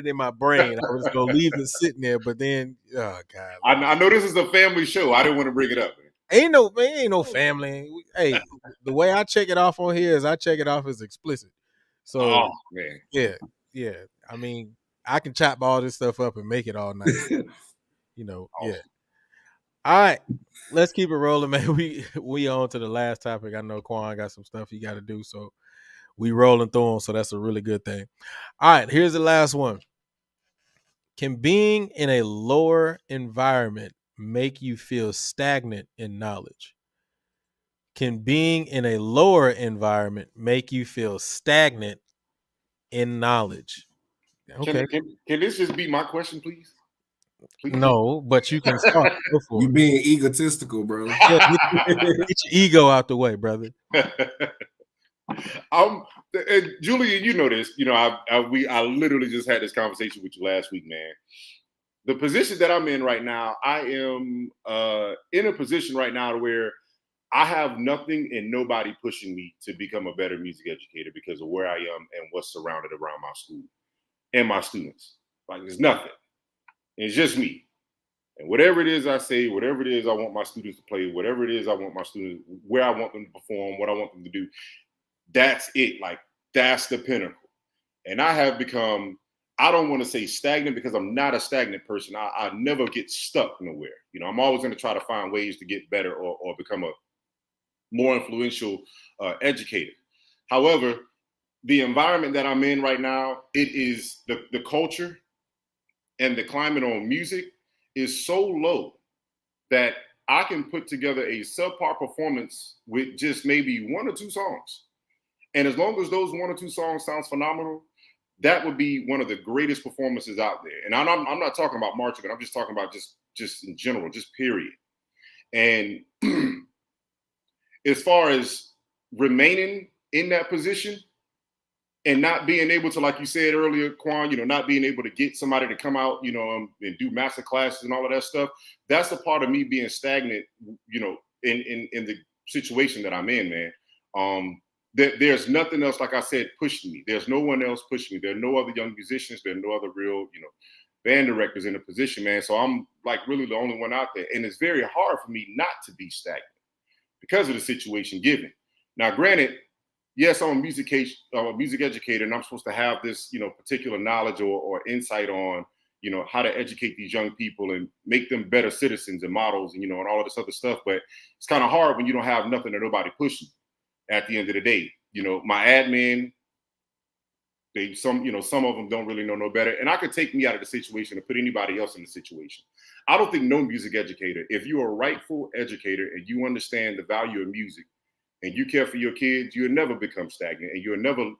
Speaker 1: in my brain. I was gonna leave it sitting there, but then, oh god,
Speaker 4: I know this is a family show. I didn't want to bring it up.
Speaker 1: ain't no family. Hey, the way I check it off on here is I check it off as explicit. So,
Speaker 4: Oh man,
Speaker 1: yeah. I mean, I can chop all this stuff up and make it all nice. Yeah. All right, let's keep it rolling, man. We on to the last topic. I know Quan got some stuff he got to do, so we rolling through them. So that's a really good thing. All right, here's the last one. Can being in a lower environment make you feel stagnant in knowledge? Can being in a lower environment make you feel stagnant in knowledge? Okay.
Speaker 4: Can this just be my question, please?
Speaker 1: No, but you can start. Go for
Speaker 2: You
Speaker 1: it.
Speaker 2: being egotistical, bro.
Speaker 1: Yeah, get your ego out the way, brother.
Speaker 4: And Julian, you know this. I literally just had this conversation with you last week, man. The position that I'm in right now, I am in a position right now to where I have nothing and nobody pushing me to become a better music educator because of where I am and what's surrounded around my school and my students. Like there's nothing. It's just me. And whatever it is I say, whatever it is I want my students to play, whatever it is I want my students, where I want them to perform, what I want them to do, that's it. Like that's the pinnacle. And I have become, I don't want to say stagnant because I'm not a stagnant person. I never get stuck nowhere. I'm always going to try to find ways to get better or become a more influential educator. However, the environment that I'm in right now, it is the culture and the climate on music is so low that I can put together a subpar performance with just maybe one or two songs. And as long as those one or two songs sounds phenomenal, that would be one of the greatest performances out there. And I'm not talking about marching, I'm just talking about just in general, just period. And as far as remaining in that position and not being able to, like you said earlier, Quan, not being able to get somebody to come out, and do master classes and all of that stuff, that's a part of me being stagnant, in the situation that I'm in, man. there's nothing else, like I said, pushing me. There's no one else pushing me. There are no other young musicians. There are no other real, band directors in a position, man. So I'm like really the only one out there. And it's very hard for me not to be stagnant because of the situation given. Now, granted, yes, I'm a music educator, and I'm supposed to have this, particular knowledge or insight on, how to educate these young people and make them better citizens and models, and all of this other stuff. But it's kind of hard when you don't have nothing or nobody pushing at the end of the day. My admin, some of them don't really know no better. And I could take me out of the situation and put anybody else in the situation. I don't think no music educator, if you're a rightful educator and you understand the value of music and you care for your kids, you'll never become stagnant and you'll never,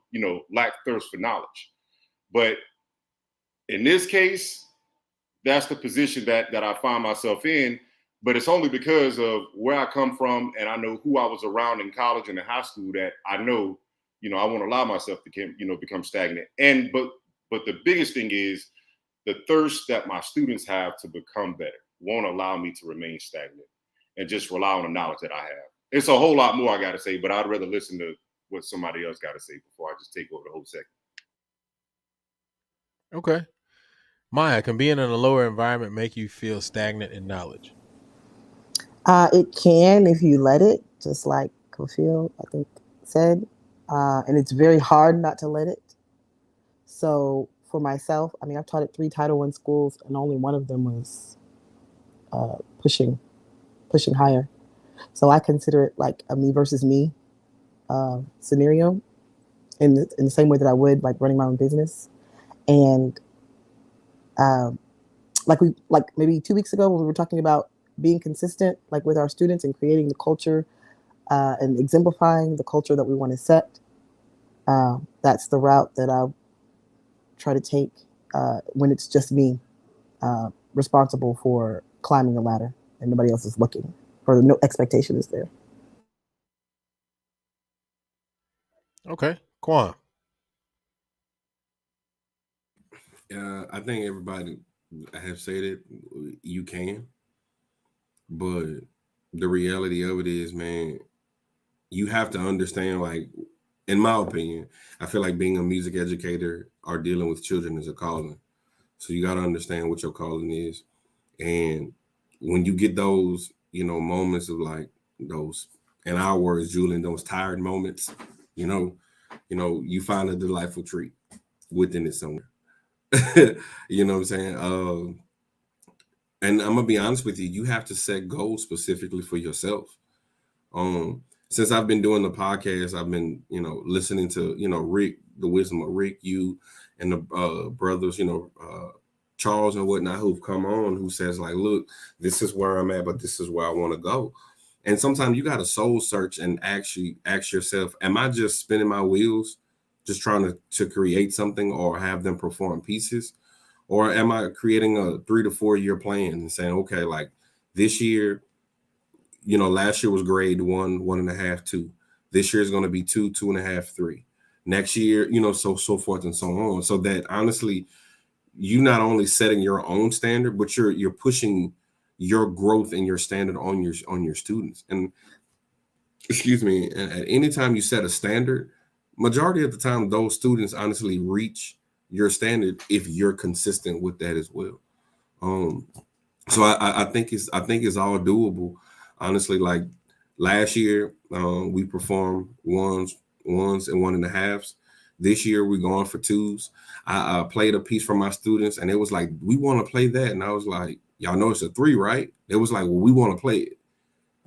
Speaker 4: lack thirst for knowledge. But in this case, that's the position that I find myself in. But it's only because of where I come from and I know who I was around in college and in high school that I know, I won't allow myself to, become stagnant. But the biggest thing is the thirst that my students have to become better won't allow me to remain stagnant and just rely on the knowledge that I have. It's a whole lot more I got to say, but I'd rather listen to what somebody else got to say before I just take over the whole segment.
Speaker 1: Okay. Maya, can being in a lower environment make you feel stagnant in knowledge?
Speaker 3: It can if you let it, just like Kofil, I think, said. And it's very hard not to let it. So for myself, I mean, I've taught at 3 Title I schools, and only one of them was pushing higher. So I consider it like a me versus me scenario in the same way that I would like running my own business. And like maybe 2 weeks ago when we were talking about being consistent, like with our students and creating the culture and exemplifying the culture that we want to set. That's the route that I try to take when it's just me responsible for climbing the ladder and nobody else is looking, or no expectation is there.
Speaker 1: Okay. Quan.
Speaker 2: I think everybody have said it. You can, but the reality of it is, man, you have to understand. Like, in my opinion, I feel like being a music educator or dealing with children is a calling. So you got to understand what your calling is, and when you get those, moments of like those, in our words, Julian, those tired moments, you find a delightful treat within it somewhere. You know what I'm saying? And I'm gonna be honest with you, you have to set goals specifically for yourself. Since I've been doing the podcast, I've been, listening to, Rick, the wisdom of Rick, you and the brothers, Charles and whatnot, who've come on, who says like, look, this is where I'm at, but this is where I want to go. And sometimes you got to soul search and actually ask yourself, am I just spinning my wheels, just trying to create something or have them perform pieces? Or am I creating a 3 to 4 year plan and saying, okay, like this year, last year was grade 1, 1.5, 2. This year is going to be 2, 2.5, 3. Next year, so forth and so on. So that honestly, you not only setting your own standard, but you're pushing your growth and your standard on your students. And excuse me, and at any time you set a standard, majority of the time those students honestly reach your standard if you're consistent with that as well. So I think it's all doable. Honestly, like last year, we performed ones and 1.5s. This year we're going for 2s. I played a piece for my students, and it was like, we want to play that, and I was like, y'all know it's a 3, right? It was like, well, we want to play it.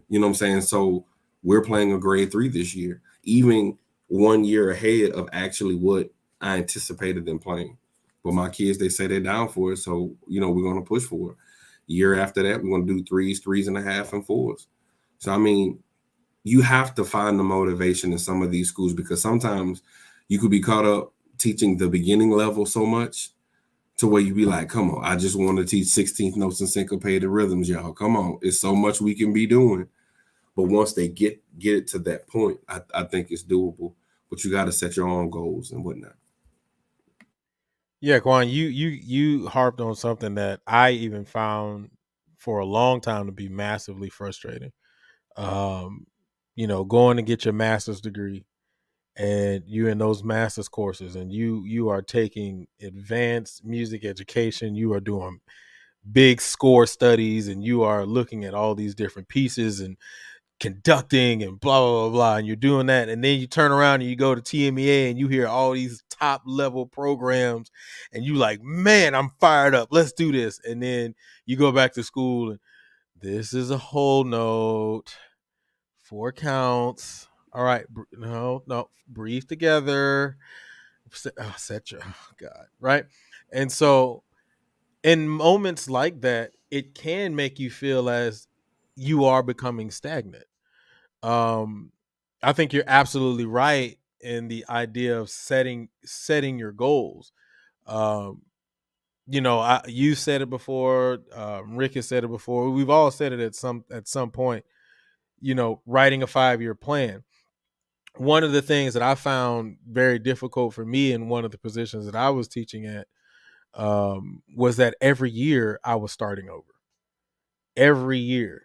Speaker 2: You know what I'm saying? So we're playing a grade 3 this year, even 1 year ahead of actually what I anticipated them playing. But my kids, they say they're down for it, so we're going to push for it. Year after that, we're going to do 3s, 3.5, and 4s. So I mean, you have to find the motivation in some of these schools, because sometimes you could be caught up teaching the beginning level so much to where you be like, come on, I just want to teach 16th notes and syncopated rhythms, y'all. Come on, it's so much we can be doing. But once they get it to that point, I think it's doable. But you got to set your own goals and whatnot.
Speaker 1: Yeah, Quan, you harped on something that I even found for a long time to be massively frustrating. Going to get your master's degree and you in those master's courses, and you are taking advanced music education, you are doing big score studies, and you are looking at all these different pieces and conducting and blah blah blah blah, and you're doing that, and then you turn around and you go to TMEA and you hear all these top level programs, and you like, man, I'm fired up, let's do this. And then you go back to school and this is a whole note, 4 counts, all right, no, breathe together, set your, oh god, right? And so in moments like that, it can make you feel as you are becoming stagnant. um I think you're absolutely right in the idea of setting your goals. um you said it before, Rick has said it before, we've all said it at some point, writing a 5-year plan. One of the things that I found very difficult for me in one of the positions that I was teaching at, was that every year I was starting over. Every year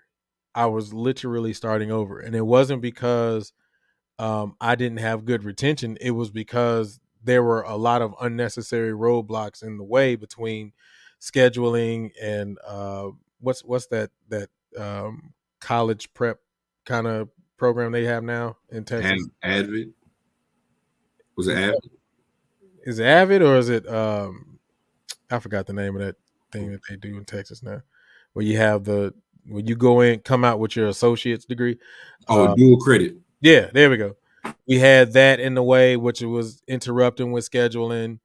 Speaker 1: I was literally starting over. And it wasn't because I didn't have good retention. It was because there were a lot of unnecessary roadblocks in the way between scheduling and what's that college prep kind of program they have now in Texas.
Speaker 2: Advid. Was it Advid?
Speaker 1: Is it Avid, or is it I forgot the name of that thing that they do in Texas now, where you have when you go in, come out with your associate's degree.
Speaker 2: Oh, dual credit.
Speaker 1: Yeah, there we go. We had that in the way, which was interrupting with scheduling.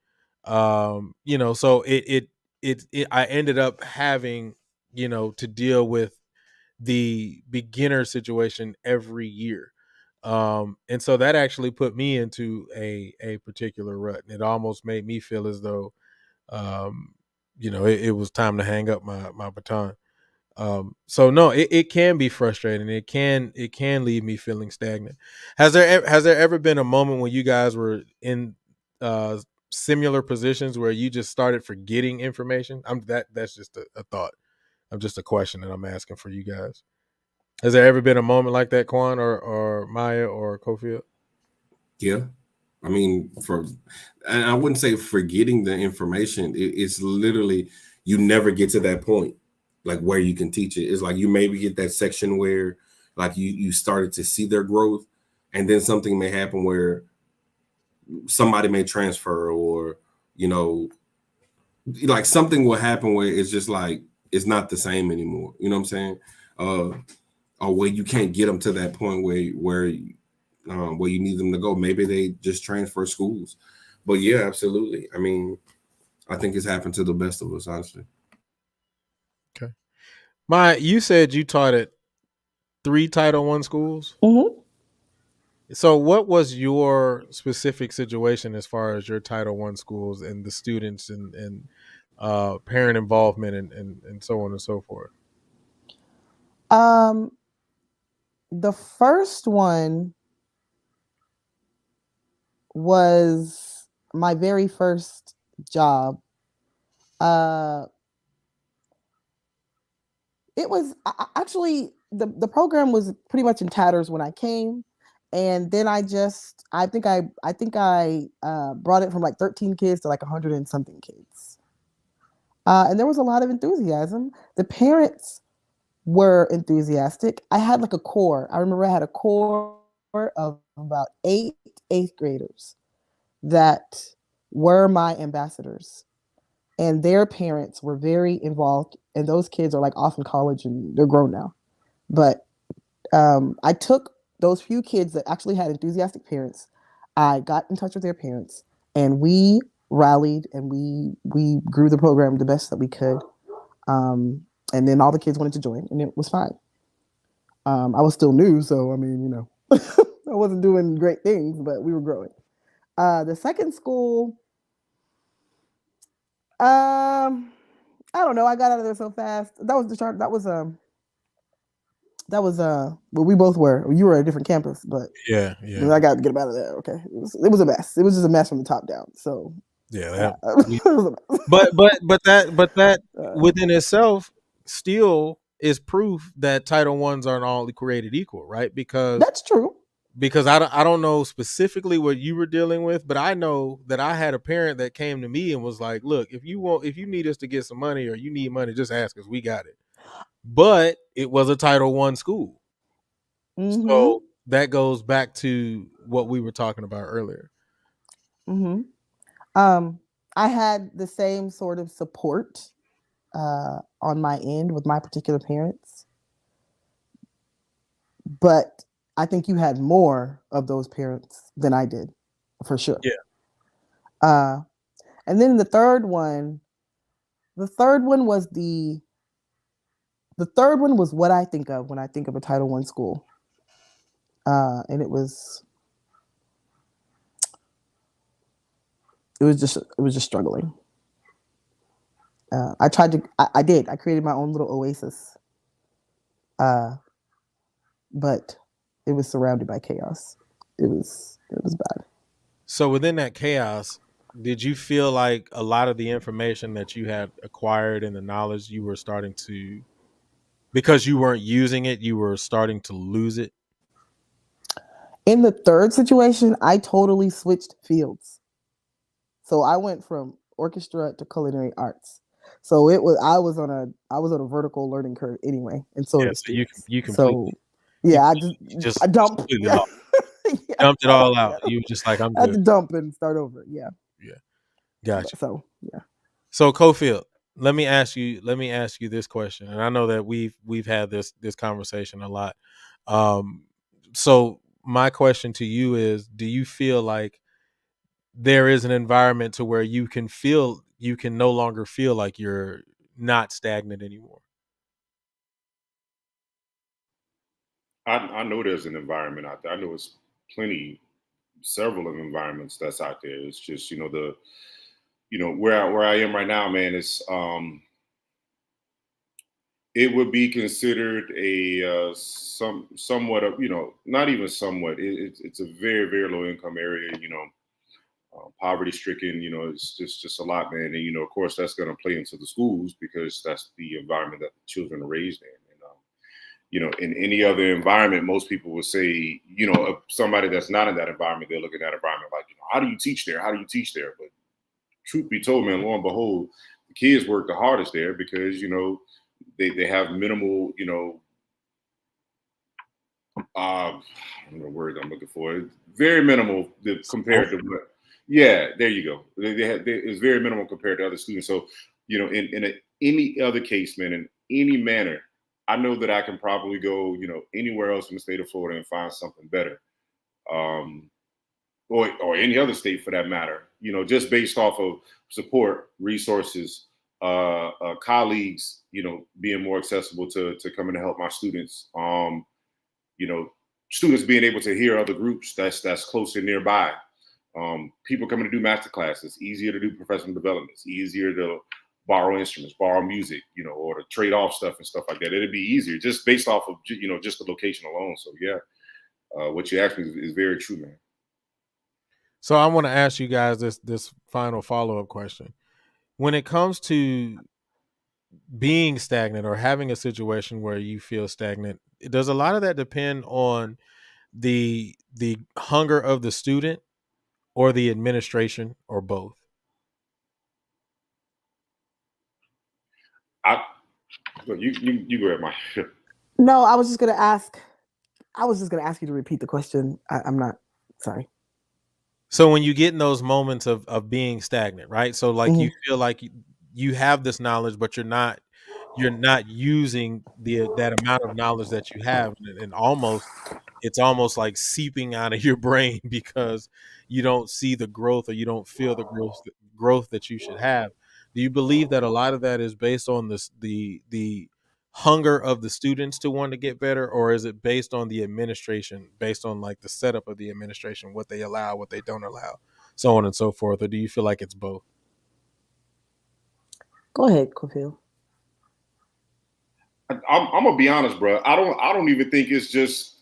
Speaker 1: So I ended up having, to deal with the beginner situation every year. And so that actually put me into a particular rut, and it almost made me feel as though, it was time to hang up my baton. So no, it can be frustrating. It can leave me feeling stagnant. Has there ever been a moment when you guys were in similar positions where you just started forgetting information? That's just a thought. I'm just a question that I'm asking for you guys. Has there ever been a moment like that, Quan or Maya or Kofield?
Speaker 2: Yeah. I mean, and I wouldn't say forgetting the information. It's literally, you never get to that point, like where you can teach it. It's like you maybe get that section where like you started to see their growth, and then something may happen where somebody may transfer, or like something will happen where it's just like it's not the same anymore. You know what I'm saying? Or where you can't get them to that point where you need them to go. Maybe they just transfer schools. But yeah, absolutely. I mean, I think it's happened to the best of us, honestly.
Speaker 1: Okay. You said you taught at 3 Title I schools.
Speaker 3: Mm-hmm.
Speaker 1: So what was your specific situation as far as your Title I schools and the students and parent involvement and so on and so forth?
Speaker 3: The first one was my very first job. It was actually the program was pretty much in tatters when I came, and then I think I brought it from like 13 kids to like 100 and something kids, and there was a lot of enthusiasm. The parents were enthusiastic. I had like a core. I remember I had a core of about 8th graders that were my ambassadors, and their parents were very involved, and those kids are like off in college and they're grown now. But I took those few kids that actually had enthusiastic parents, I got in touch with their parents, and we rallied and we grew the program the best that we could. And then all the kids wanted to join, and it was fine. I was still new, so I mean, I wasn't doing great things, but we were growing. The second school, I don't know. I got out of there so fast. That was the chart. That was where we both were. You were at a different campus, but
Speaker 1: Yeah.
Speaker 3: I got to get out of there. Okay, it was a mess. It was just a mess from the top down. So
Speaker 1: Yeah.
Speaker 3: it was a mess.
Speaker 1: But that within itself still is proof that Title I's aren't all created equal, right? Because
Speaker 3: That's true.
Speaker 1: because I don't know specifically what you were dealing with, but I know that I had a parent that came to me and was like, "Look, if you need us to get some money or you need money, just ask us. We got it." But it was a Title I school,
Speaker 3: Mm-hmm.
Speaker 1: so that goes back to what we were talking about earlier.
Speaker 3: Mm-hmm. Um, I had the same sort of support on my end with my particular parents, but I think you had more of those parents than I did, for sure.
Speaker 1: Yeah.
Speaker 3: Uh, and then the third one was the third one was what I think of when I think of a Title I school, and it was just struggling. I created my own little oasis, uh, but it was surrounded by chaos. It was bad.
Speaker 1: So within that chaos, did you feel like a lot of the information that you had acquired and the knowledge you were starting to, because you weren't using it, you were starting to lose it?
Speaker 3: In the third situation, I totally switched fields. So I went from orchestra to culinary arts. So I was on a vertical learning curve anyway, and so are
Speaker 1: Yeah.
Speaker 3: the
Speaker 1: So you
Speaker 3: students.
Speaker 1: you completely
Speaker 3: So yeah,
Speaker 1: you just
Speaker 3: I dump.
Speaker 1: completely
Speaker 3: Yeah.
Speaker 1: lost,
Speaker 3: Yeah,
Speaker 1: dumped it
Speaker 3: I
Speaker 1: all
Speaker 3: don't,
Speaker 1: out.
Speaker 3: yeah.
Speaker 1: You were just like, I'm
Speaker 3: I had
Speaker 1: good.
Speaker 3: to dump and start over. Yeah.
Speaker 1: Yeah. Gotcha.
Speaker 3: So yeah.
Speaker 1: So Cofield, let me ask you this question. And I know that we've had this conversation a lot. Um so my question to you is, do you feel like there is an environment to where you can no longer feel like you're not stagnant anymore?
Speaker 4: I know there's an environment out there. I know it's several of environments that's out there. It's just, where I am right now, man. It would be considered a somewhat of, not even somewhat. It's a very, very low income area. Poverty stricken. It's just a lot, man. And of course, that's going to play into the schools because that's the environment that the children are raised in. And in any other environment, most people would say, of somebody that's not in that environment, they're looking at that environment like, how do you teach there? How do you teach there? But truth be told, man, lo and behold, the kids work the hardest there because, they have minimal, I don't know the word I'm looking for. Very minimal
Speaker 1: Support.
Speaker 4: compared to what. Yeah, there you go. It's very minimal compared to other students. So, any other case, man, in any manner, I know that I can probably go, anywhere else in the state of Florida and find something better, um, or any other state for that matter. Just based off of support, resources, colleagues, being more accessible to coming to help my students. You know, Students being able to hear other groups that's closer nearby. People coming to do master classes, easier to do professional development, it's easier to borrow instruments, borrow music, or to trade off stuff and stuff like that. It'd be easier just based off of just the location alone. So yeah, what you asked me is very true, man.
Speaker 1: So I want to ask you guys this final follow-up question. When it comes to being stagnant or having a situation where you feel stagnant, does a lot of that depend on the hunger of the student or the administration or both?
Speaker 4: I Well, you go ahead, Mike.
Speaker 3: No, I was just gonna ask you to repeat the question. I'm not sorry.
Speaker 1: So when you get in those moments of being stagnant, right? So like you
Speaker 3: Mhm.
Speaker 1: feel like you have this knowledge, but you're not using that amount of knowledge that you have, and almost it's almost like seeping out of your brain because you don't see the growth or you don't feel the growth that you should have. Do you believe that a lot of that is based on the hunger of the students to want to get better, or is it based on the administration, based on like the setup of the administration, what they allow, what they don't allow, so on and so forth? Or do you feel like it's both?
Speaker 3: Go ahead, Cofield.
Speaker 4: I'm gonna be honest, bro. I don't even think it's just.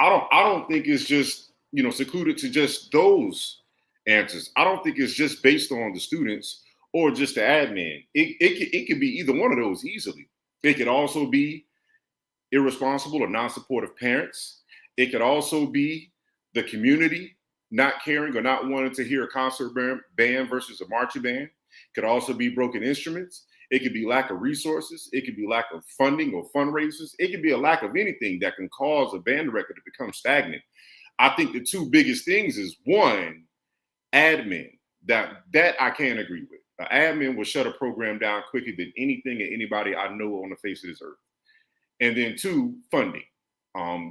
Speaker 4: I don't think it's just secluded to just those answers. I don't think it's just based on the students or just the admin. It could be either one of those easily. It could also be irresponsible or non-supportive parents. It could also be the community not caring or not wanting to hear a concert band versus a marching band. It could also be broken instruments. It could be lack of resources. It could be lack of funding or fundraisers. It could be a lack of anything that can cause a band director to become stagnant. I think the two biggest things is one, admin. That I can't agree with. An admin will shut a program down quicker than anything and anybody I know on the face of this earth. And then two, funding.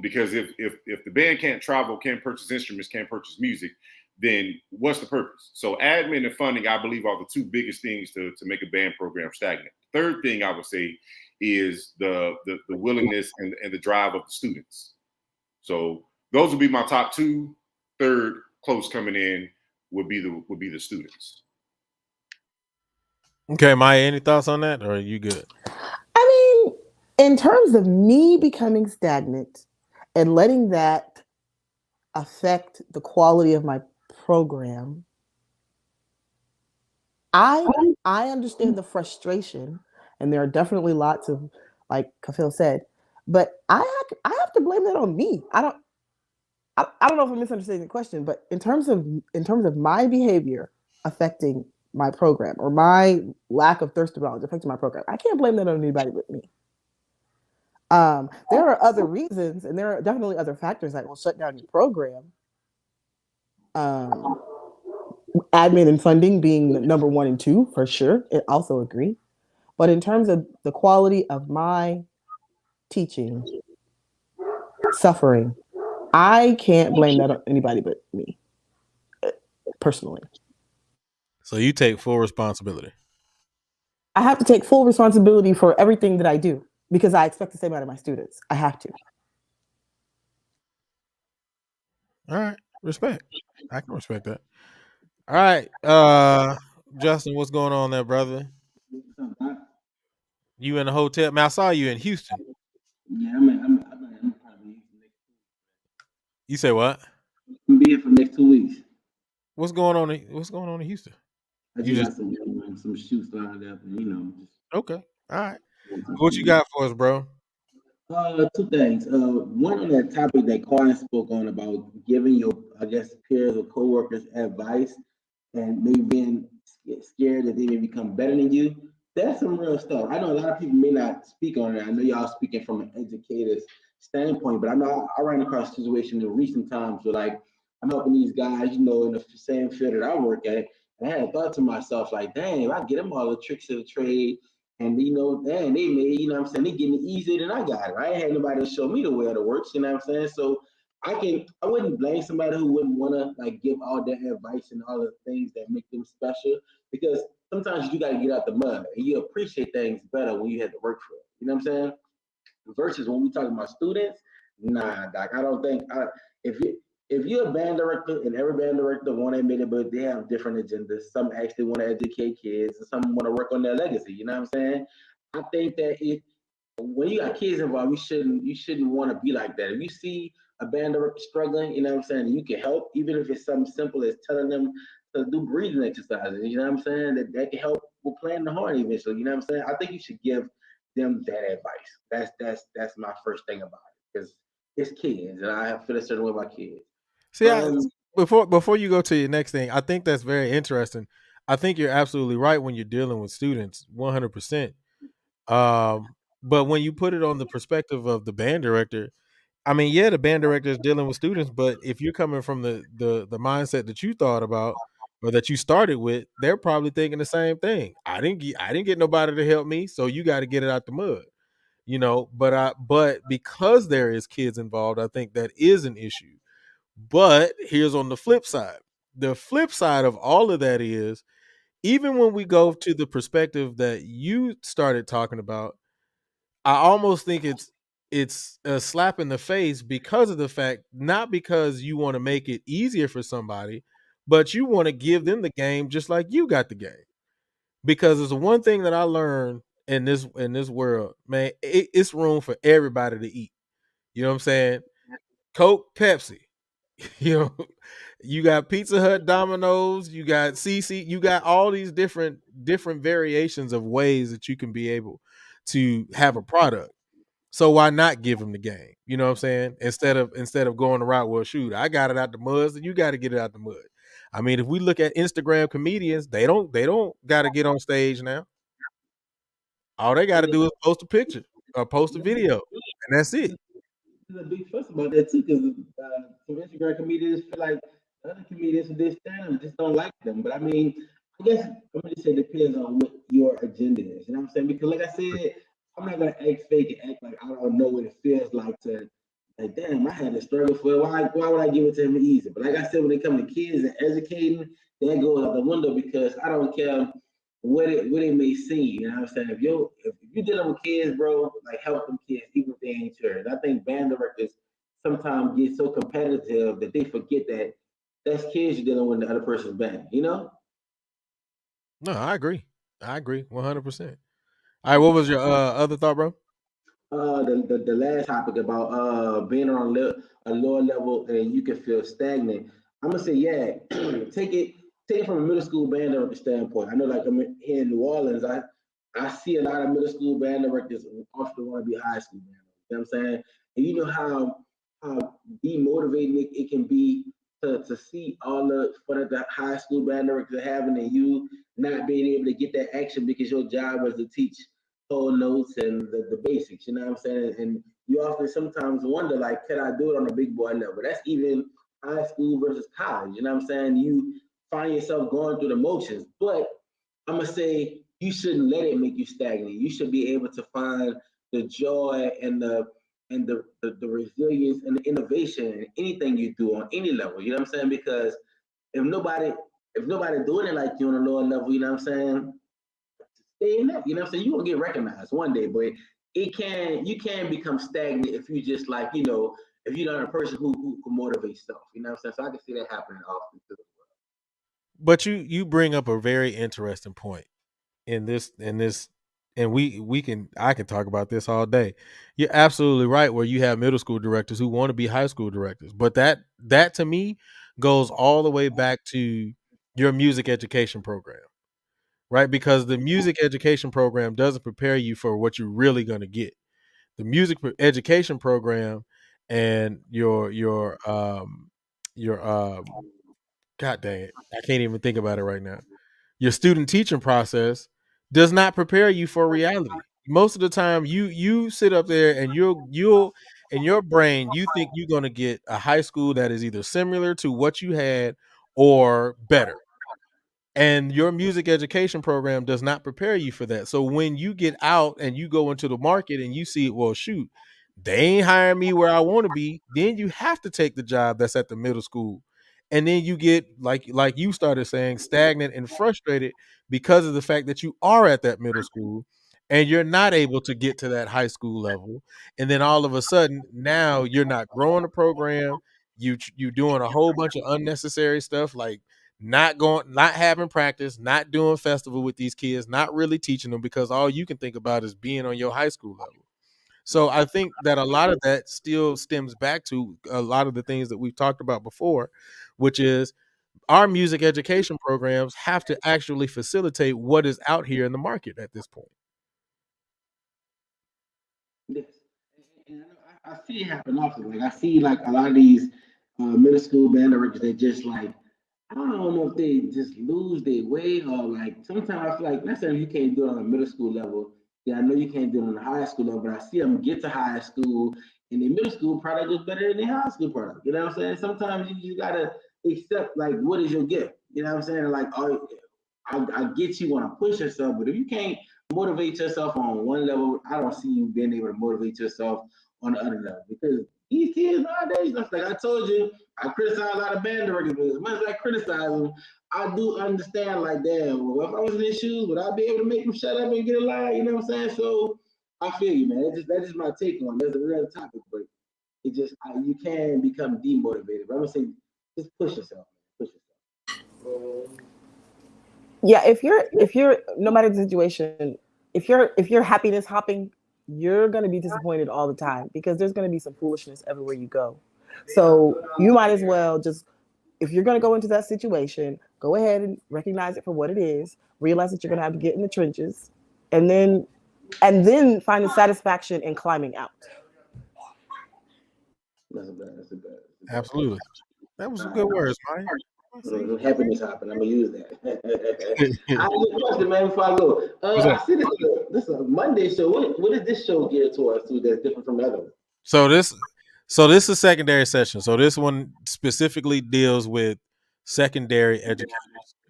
Speaker 4: Because if the band can't travel, can't purchase instruments, can't purchase music, then what's the purpose? So admin and funding, I believe, are the two biggest things to make a band program stagnant. Third thing I would say is the willingness and the drive of the students. So those would be my top two. Third, close coming in would be the students.
Speaker 1: Okay, Maya, any thoughts on that, or are you good?
Speaker 3: I mean, in terms of me becoming stagnant and letting that affect the quality of my program, I understand the frustration, and there are definitely lots of, like Kafil said, but I have to blame that on me. I don't know if I'm misunderstanding the question, but in terms of my behavior affecting my program, or my lack of thirst for knowledge affecting my program, I can't blame that on anybody but me. There are other reasons, and there are definitely other factors that will shut down your program. Admin and funding being number 1 and 2 for sure. I also agree. But in terms of the quality of my teaching suffering, I can't blame that on anybody but me, personally.
Speaker 1: So you take full responsibility.
Speaker 3: I have to take full responsibility for everything that I do because I expect the same out of my students. I have to.
Speaker 1: All right, respect. I can respect that. All right, Justin, what's going on there, brother? You in the hotel? Man, I saw you in Houston.
Speaker 5: Yeah, I'm probably
Speaker 1: You say what?
Speaker 5: gonna be here for the next 2 weeks.
Speaker 1: What's going on? What's going on in Houston?
Speaker 5: I
Speaker 1: You
Speaker 5: just
Speaker 1: just
Speaker 5: got some shoots lined up, and just
Speaker 1: okay. All right.
Speaker 5: doing some
Speaker 1: What you
Speaker 5: shooting.
Speaker 1: got for us, bro?
Speaker 5: Two things. One on that topic that Carlin spoke on about giving your, I guess, peers or coworkers advice, and maybe being scared that they may become better than you. That's some real stuff. I know a lot of people may not speak on it. I know y'all speaking from an educator's standpoint, but I know I ran across a situation in recent times where, like, I'm helping these guys, in the same field that I work at, and I had thought to myself, like, dang, if I get them all the tricks of the trade, and dang, they made, what I'm saying, they getting it easier than I got it. I ain't had nobody to show me the way it works, what I'm saying? So I wouldn't blame somebody who wouldn't want to, like, give all that advice and all the things that make them special, because sometimes you got to get out the mud and you appreciate things better when you had to work for it. You know what I'm saying? Versus when we talking about students, nah, doc. I don't think if you're a band director, and every band director want to admit it, but they have different agendas. Some actually want to educate kids, and some want to work on their legacy. You know what I'm saying? I think that when you got kids involved, you shouldn't want to be like that. If you see a band director struggling, you know what I'm saying, you can help, even if it's something simple as telling them to do breathing exercises. You know what I'm saying? That can help with playing the horn eventually. You know what I'm saying? I think you should give them that advice. That's my first thing about it, because it's kids, and I feel a certain way about kids.
Speaker 1: See, before you go to your next thing, I think that's very interesting. I think you're absolutely right when you're dealing with students, 100%. But when you put it on the perspective of the band director, I mean, yeah, the band director is dealing with students, but if you're coming from the mindset that you thought about or that you started with, they're probably thinking the same thing. I didn't get nobody to help me, so you got to get it out the mud, but because there is kids involved, I think that is an issue. But here's on the flip side. The flip side of all of that is, even when we go to the perspective that you started talking about, I almost think it's a slap in the face because of the fact, not because you want to make it easier for somebody, but you want to give them the game just like you got the game. Because there's one thing that I learned in this world, man, it's room for everybody to eat. You know what I'm saying? Coke, Pepsi. You know, you got Pizza Hut, Domino's, you got CC, you got all these different variations of ways that you can be able to have a product. So why not give them the game? You know what I'm saying? Instead of going the route, well, shoot, I got it out the mud, so you got to get it out the mud. I mean, if we look at Instagram comedians, they don't got to get on stage now. All they got to do is post a picture or post a video, and that's it.
Speaker 5: There's a big fuss about that too, because some Instagram comedians feel like the other comedians who did stand up just don't like them. But I mean, I guess I'm gonna say it depends on what your agenda is. You know what I'm saying? Because like I said, I'm not gonna act fake and act like I don't know what it feels like to like, damn, I had to struggle for it. Why would I give it to him easy? But like I said, when it comes to kids and educating, that goes out the window because I don't care what it may seem. You know what I'm saying? If you dealing with kids, bro, like help them kids, even if they ain't yours. I think band directors sometimes get so competitive that they forget that that's kids you're dealing with the other person's band. You know?
Speaker 1: No, I agree. I agree 100%. All right, what was your other thought, bro?
Speaker 5: The last topic about being on a lower level and you can feel stagnant. I'm gonna say yeah, take it from a middle school band director standpoint. I know like I'm here in New Orleans, I see a lot of middle school band directors often want to be high school band directors. You know what I'm saying? And you know how demotivating it can be to see all the fun that the high school band directors are having and you not being able to get that action because your job was to teach whole notes and the basics, you know what I'm saying? And you often sometimes wonder, like, could I do it on a big boy level? That's even high school versus college, you know what I'm saying? You find yourself going through the motions, but I'm gonna say you shouldn't let it make you stagnant. You should be able to find the joy and the resilience and the innovation in anything you do on any level, you know what I'm saying? Because if nobody if nobody doing it like you on a lower level, you know what I'm saying? Stay in that. You know what I'm saying? You gonna get recognized one day, but you can become stagnant if you just like, if you're not a person who can motivate stuff. You know what I'm saying? So I can see that happening often too.
Speaker 1: But you bring up a very interesting point in this, and we can I can talk about this all day. You're absolutely right where you have middle school directors who want to be high school directors, but that to me goes all the way back to your music education program, right? Because the music education program doesn't prepare you for what you're really going to get. The education program and your god dang it, I can't even think about it right now. Your student teaching process does not prepare you for reality. Most of the time you sit up there and you'll in your brain you think you're going to get a high school that is either similar to what you had or better, and your music education program does not prepare you for that. So when you get out and you go into the market and you see, well, shoot, they ain't hiring me where I want to be, then you have to take the job that's at the middle school. And then you get like you started saying, stagnant and frustrated because of the fact that you are at that middle school and you're not able to get to that high school level. And then all of a sudden, now you're not growing the program. You doing a whole bunch of unnecessary stuff like not having practice, not doing festival with these kids, not really teaching them because all you can think about is being on your high school level. So I think that a lot of that still stems back to a lot of the things that we've talked about before, which is our music education programs have to actually facilitate what is out here in the market at this point.
Speaker 5: Yes. And I see it happen often. Like I see like a lot of these middle school band directors that just like I don't know if they just lose their way or like sometimes I feel like not saying you can't do it on a middle school level. Yeah, I know you can't do it on the high school level, but I see them get to high school and the middle school product is better than the high school product. You know what I'm saying? Sometimes you just gotta accept like what is your gift. You know what I'm saying? Like oh, I get you want to push yourself, but if you can't motivate yourself on one level, I don't see you being able to motivate yourself on the other level because these kids nowadays, like I told you, I criticize a lot of band directors, but as much as I criticize them, I do understand, like, damn, well, if I was in their shoes, would I be able to make them shut up and get a line? You know what I'm saying? So I feel you, man. That's just my take on it. That's a real topic, but you can become demotivated. But I'm gonna say, just push yourself, man. Push yourself.
Speaker 3: Yeah, if you're no matter the situation, if you're happiness hopping, you're gonna be disappointed all the time because there's gonna be some foolishness everywhere you go. So you might as well just, if you're gonna go into that situation, go ahead and recognize it for what it is, realize that you're gonna have to get in the trenches, and then and then finding satisfaction in climbing out.
Speaker 5: That's a bad. That's a bad. That's a bad.
Speaker 1: Absolutely. That was some good
Speaker 5: All
Speaker 1: words, Mike. I see.
Speaker 5: right. Happiness hopping. I'm gonna use that. I have a question, man. Before I go,
Speaker 1: What's up?
Speaker 5: I see this is a Monday show. What is this show geared towards? Too that's different from the other one.
Speaker 1: So this is secondary session. So this one specifically deals with secondary educators.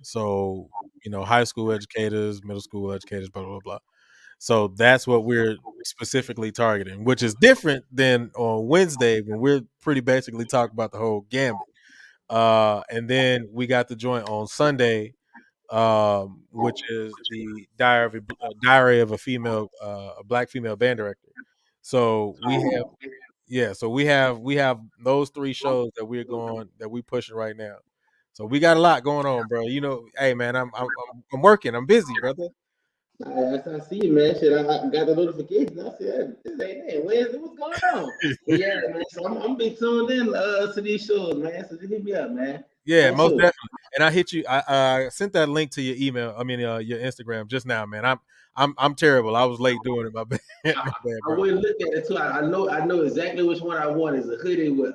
Speaker 1: So, high school educators, middle school educators, blah, blah, blah. So that's what we're specifically targeting, which is different than on Wednesday when we're pretty basically talking about the whole gambit. And then we got the joint on Sunday, which is the diary of a female, a black female band director. So we have those three shows that we're pushing right now. So we got a lot going on, bro. Hey man, I'm working. I'm busy, brother.
Speaker 5: I see, man. Shit, I got the notification. I said, this ain't Wednesday. What's going on? But yeah, man. So I'm be tuned in to these shows, man. So just hit me up, man.
Speaker 1: Yeah,
Speaker 5: For
Speaker 1: most
Speaker 5: sure.
Speaker 1: definitely. And I hit you. I sent that link to your email. I mean, your Instagram just now, man. I'm terrible. I was late doing it. My bad, my bad,
Speaker 5: I
Speaker 1: bro.
Speaker 5: wouldn't look at it too. I know exactly which one I want. Is a hoodie with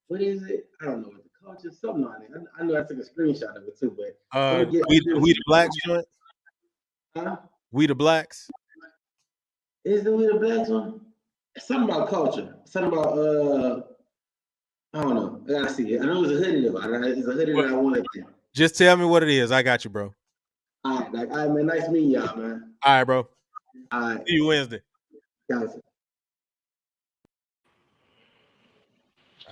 Speaker 5: what is it? I don't know what the culture something on it. I know I took a screenshot of it too, but I'm gonna get.
Speaker 1: We the blacks joint.
Speaker 5: Huh?
Speaker 1: We the blacks.
Speaker 5: Is it with the blacks one? Something about culture. Something about I don't know. I gotta see it. I know it's a hoodie though. It's a hoodie that I wanted.
Speaker 1: Just tell me what it is. I got you, bro.
Speaker 5: All right, man. Nice meeting y'all, man.
Speaker 1: All right, bro.
Speaker 5: All right.
Speaker 1: See you Wednesday.
Speaker 5: Guys.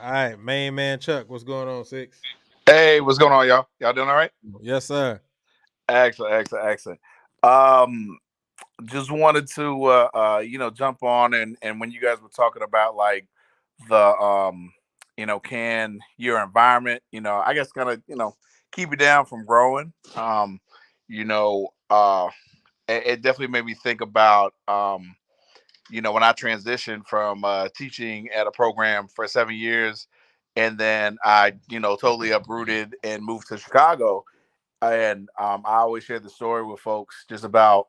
Speaker 1: All right, main man Chuck. What's going on, Six?
Speaker 6: Hey, what's going on, y'all? Y'all doing all right?
Speaker 1: Yes, sir.
Speaker 6: Excellent. Just wanted to jump on and when you guys were talking about like the can your environment, I guess kind of, keep it down from growing. You know, it definitely made me think about when I transitioned from teaching at a program for 7 years, and then I, totally uprooted and moved to Chicago. And I always share the story with folks just about,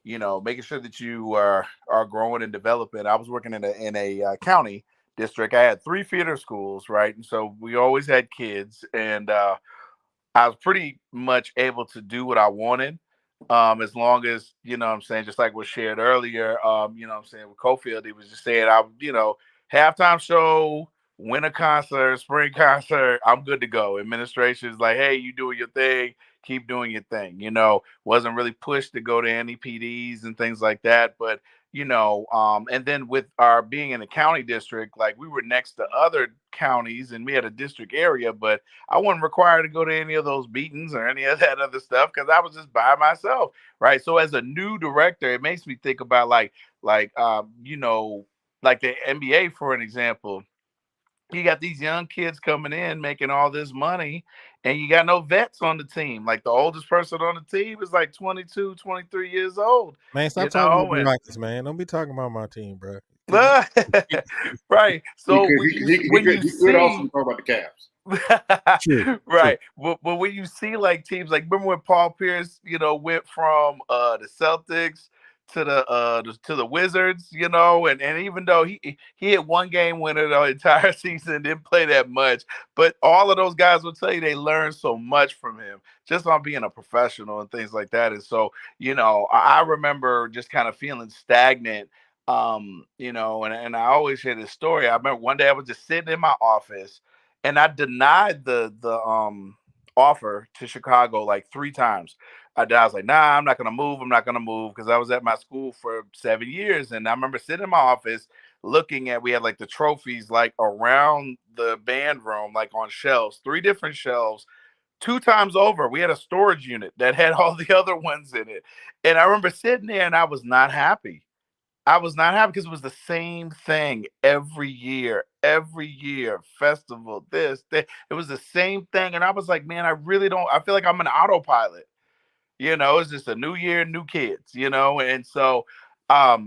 Speaker 6: making sure that you are growing and developing. I was working in a county district. I had 3 feeder schools, right? And so we always had kids, and I was pretty much able to do what I wanted, as long as, what I'm saying, just like was shared earlier, what I'm saying, with Cofield, he was just saying, halftime show, winter concert, spring concert, I'm good to go. Administration is like, hey, you doing your thing, keep doing your thing. Wasn't really pushed to go to any PDs and things like that. But, and then with our being in a county district, like we were next to other counties and we had a district area, but I wasn't required to go to any of those meetings or any of that other stuff because I was just by myself, right? So as a new director, it makes me think about like the NBA, for an example. You got these young kids coming in making all this money, and you got no vets on the team. Like the oldest person on the team is like 22, 23 years old,
Speaker 1: Man, stop talking about the Rockets, man. Don't be talking about my team, bro.
Speaker 6: Right. So
Speaker 4: He could also talk about the Cavs.
Speaker 6: Right. But when you see like teams like, remember when Paul Pierce, went from the Celtics to the Wizards, and even though he had one game winner the entire season, didn't play that much, but all of those guys will tell you they learned so much from him just on being a professional and things like that. And so, I remember just kind of feeling stagnant. And I always share this story. I remember one day I was just sitting in my office and I denied the offer to Chicago like 3 times. I was like, nah, I'm not gonna move. I'm not gonna move because I was at my school for 7 years, and I remember sitting in my office looking at. We had like the trophies like around the band room, like on shelves, 3 different shelves. 2 times over, we had a storage unit that had all the other ones in it, and I remember sitting there and I was not happy. I was not happy because it was the same thing every year, festival, this, that. It was the same thing. And I was like, man, I feel like I'm an autopilot. It's just a new year, new kids, and so, I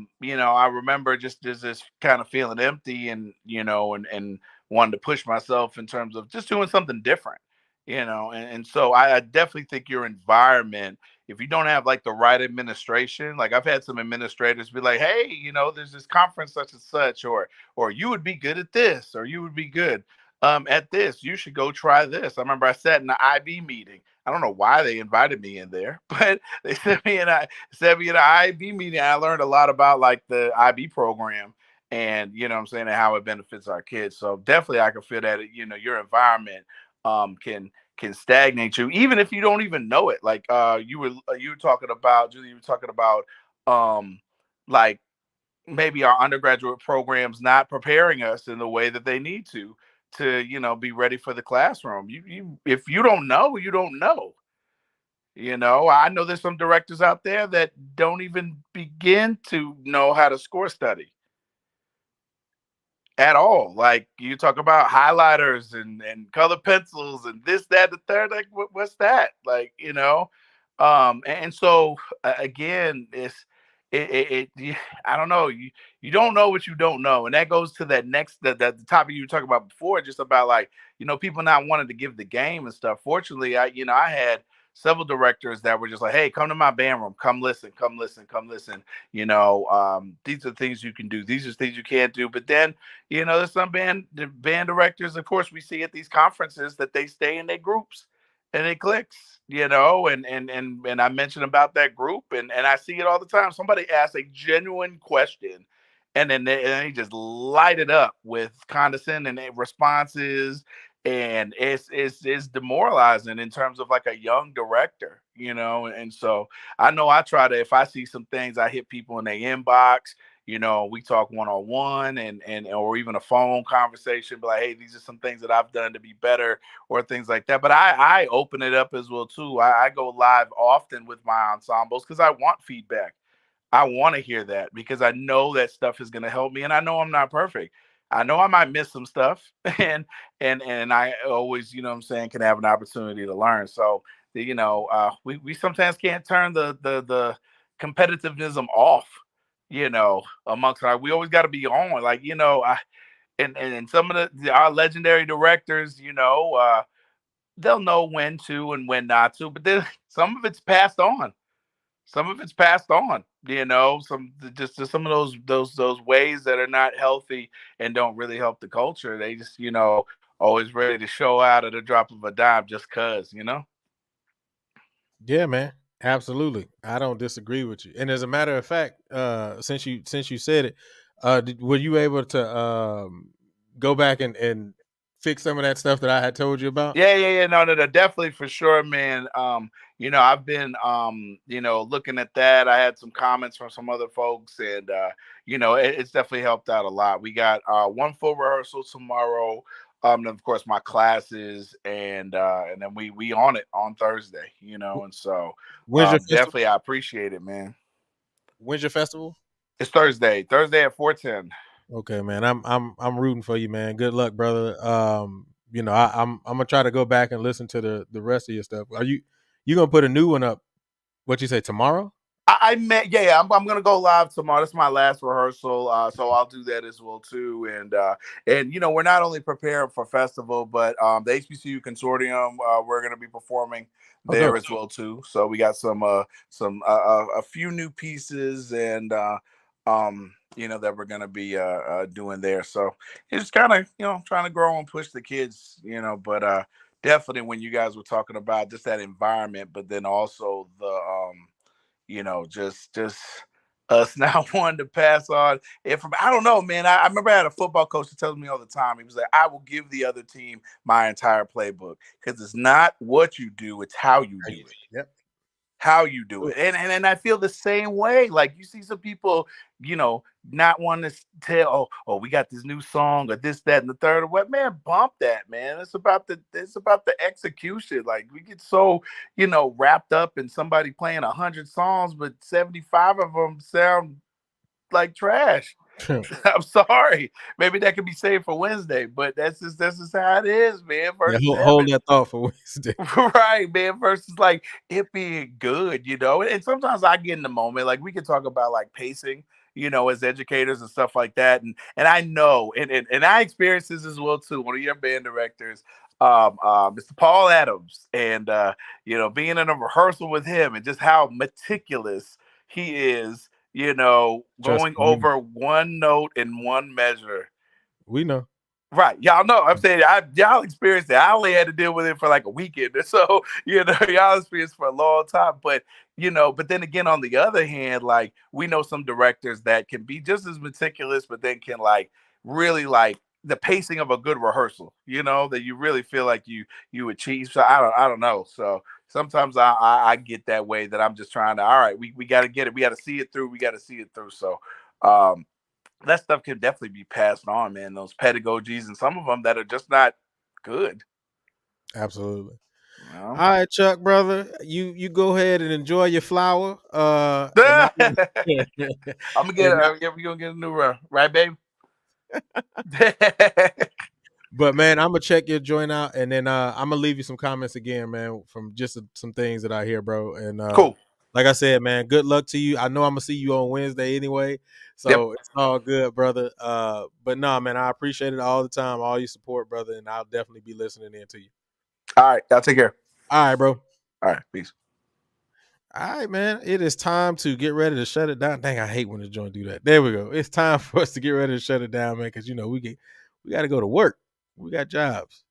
Speaker 6: remember just this kind of feeling empty and, and wanting to push myself in terms of just doing something different, And so I definitely think your environment, if you don't have like the right administration, like I've had some administrators be like, hey, there's this conference such and such, or you would be good at this, or you would be good at this, you should go try this. I remember I sat in the IB meeting. I don't know why they invited me in there, but they sent me in an IB meeting. I learned a lot about like the IB program, and what I'm saying, and how it benefits our kids. So definitely I can feel that your environment can stagnate you, even if you don't even know it. Like you were talking about, Julie, you were talking about like maybe our undergraduate programs not preparing us in the way that they need to be ready for the classroom. You if you don't know, you don't know. I know there's some directors out there that don't even begin to know how to score study at all. Like you talk about highlighters and color pencils and this, that, the third. Like what's that? Like and so again, I don't know. You don't know what you don't know, and that goes to that next the topic you were talking about before, just about like people not wanting to give the game and stuff. Fortunately, I had several directors that were just like, hey, come to my band room, come listen, come listen, come listen. These are things you can do, these are things you can't do. But then there's some band directors, of course, we see at these conferences that they stay in their groups and it clicks, and I mentioned about that group, and I see it all the time. Somebody asks a genuine question, and then they just light it up with condescending responses, and it's demoralizing in terms of like a young director, and so I know I try to, if I see some things, I hit people in their inbox. We talk one on one, and or even a phone conversation, but like, hey, these are some things that I've done to be better, or things like that. But I open it up as well too. I go live often with my ensembles because I want feedback. I want to hear that because I know that stuff is going to help me, and I know I'm not perfect. I know I might miss some stuff, and I always, what I'm saying, can have an opportunity to learn. So, we sometimes can't turn the competitiveness off, amongst our. We always got to be on, like, and some of our legendary directors, they'll know when to and when not to, but then some of it's passed on. Some of it's passed on, some just some of those ways that are not healthy and don't really help the culture. They just, always ready to show out at a drop of a dime just cause.
Speaker 1: Yeah, man. Absolutely. I don't disagree with you. And as a matter of fact, since you said it, were you able to go back and fix some of that stuff that I had told you about?
Speaker 6: Yeah. No, definitely for sure, man. I've been looking at that. I had some comments from some other folks, and it's definitely helped out a lot. We got one full rehearsal tomorrow. And of course my classes, and then we on it on Thursday, and so
Speaker 1: When's your festival?
Speaker 6: definitely I appreciate it, man.
Speaker 1: When's your festival?
Speaker 6: It's Thursday at 4:10.
Speaker 1: Okay, man. I'm rooting for you, man. Good luck, brother. I'm gonna try to go back and listen to the rest of your stuff. You gonna put a new one up? What you say tomorrow?
Speaker 6: I met, yeah, I'm gonna go live tomorrow. That's my last rehearsal, so I'll do that as well too. And we're not only preparing for festival, but the HBCU consortium, we're gonna be performing
Speaker 1: Oh, dope.
Speaker 6: there as well too. So we got some a few new pieces, and that we're gonna be doing there. So it's kind of trying to grow and push the kids, but definitely when you guys were talking about just that environment, but then also the just us not wanting to pass on information. I don't know, man. I remember I had a football coach that tells me all the time. He was like, I will give the other team my entire playbook because it's not what you do, it's how you do it.
Speaker 1: Yep.
Speaker 6: How you do it. And I feel the same way. Like you see some people, not wanting to tell, oh, we got this new song or this, that, and the third. Or what, man, bump that, man. It's about the execution. Like we get so, wrapped up in somebody playing 100 songs, but 75 of them sound like trash. I'm sorry. Maybe that could be saved for Wednesday, but that's just how it is, man.
Speaker 1: Yeah,
Speaker 6: Versus
Speaker 1: hold
Speaker 6: having
Speaker 1: that thought for Wednesday.
Speaker 6: right, man, versus like it being good, and sometimes I get in the moment. Like we can talk about like pacing, as educators and stuff like that. And I know, and I experienced this as well too. One of your band directors, Mr. Paul Adams, and being in a rehearsal with him and just how meticulous he is,
Speaker 1: Trust
Speaker 6: going
Speaker 1: me,
Speaker 6: over one note in one measure.
Speaker 1: we know.
Speaker 6: Right. Y'all know. I'm saying y'all experienced it. I only had to deal with it for like a weekend or so, y'all experienced for a long time. But then again, on the other hand, like we know some directors that can be just as meticulous, but then can like really like the pacing of a good rehearsal, that you really feel like you achieve. So I don't know. So sometimes I get that way that I'm just trying to, all right, we gotta get it. We gotta see it through. We gotta see it through. So that stuff can definitely be passed on, man. Those pedagogies and some of them that are just not good.
Speaker 1: Absolutely.
Speaker 6: Well.
Speaker 1: All right, Chuck, brother, you go ahead and enjoy your flower. And
Speaker 6: I'm gonna get we're gonna get a new run, right, babe?
Speaker 1: But man, I'm gonna check your joint out, and then I'm gonna leave you some comments again, man, from just some things that I hear, bro. And
Speaker 6: Cool.
Speaker 1: like I said, man, good luck to you. I know I'm gonna see you on Wednesday anyway,
Speaker 6: Yep.
Speaker 1: so it's all good, brother. But no, man, I appreciate it all the time, all your support, brother, and I'll definitely be listening in to you.
Speaker 6: All right, y'all take care.
Speaker 1: All right, bro.
Speaker 6: All right, peace.
Speaker 1: All right, man. It is time to get ready to shut it down. Dang, I hate when the joint do that. There we go. It's time for us to get ready to shut it down, man, because we got to go to work. We got jobs.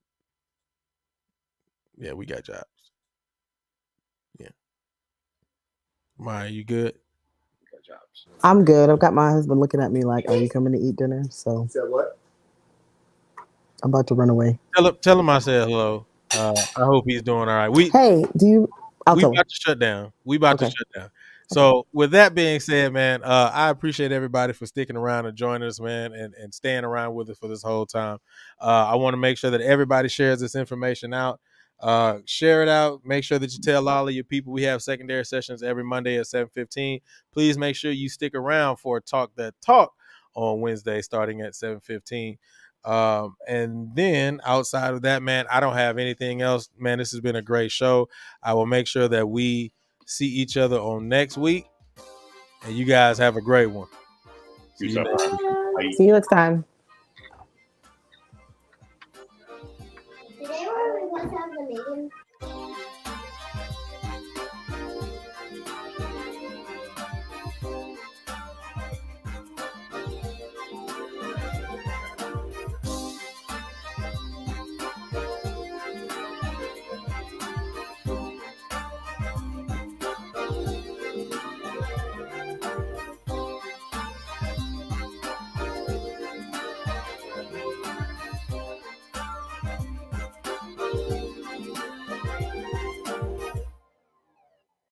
Speaker 1: Yeah, we got jobs. Yeah. Maya, you good?
Speaker 3: I'm good. I've got my husband looking at me like, "Are you coming to eat dinner?" So
Speaker 2: Said what?
Speaker 3: I'm about to run away.
Speaker 1: Tell him I said hello. I hope he's doing all right.
Speaker 3: Hey, I'll
Speaker 1: We
Speaker 3: tell him.
Speaker 1: about to shut down. We about to
Speaker 3: Okay.
Speaker 1: shut down. So with that being said, man, I appreciate everybody for sticking around and joining us, man, and staying around with us for this whole time. I want to make sure that everybody shares this information out. Share it out. Make sure that you tell all of your people. We have secondary sessions every Monday at 7:15. Please make sure you stick around for Talk That Talk on Wednesday starting at 7:15. And then outside of that, man, I don't have anything else. Man, this has been a great show. I will make sure that we see each other on next week. And you guys have a great one. See you next week.
Speaker 3: See you next time.
Speaker 7: Today we're going to have the meeting.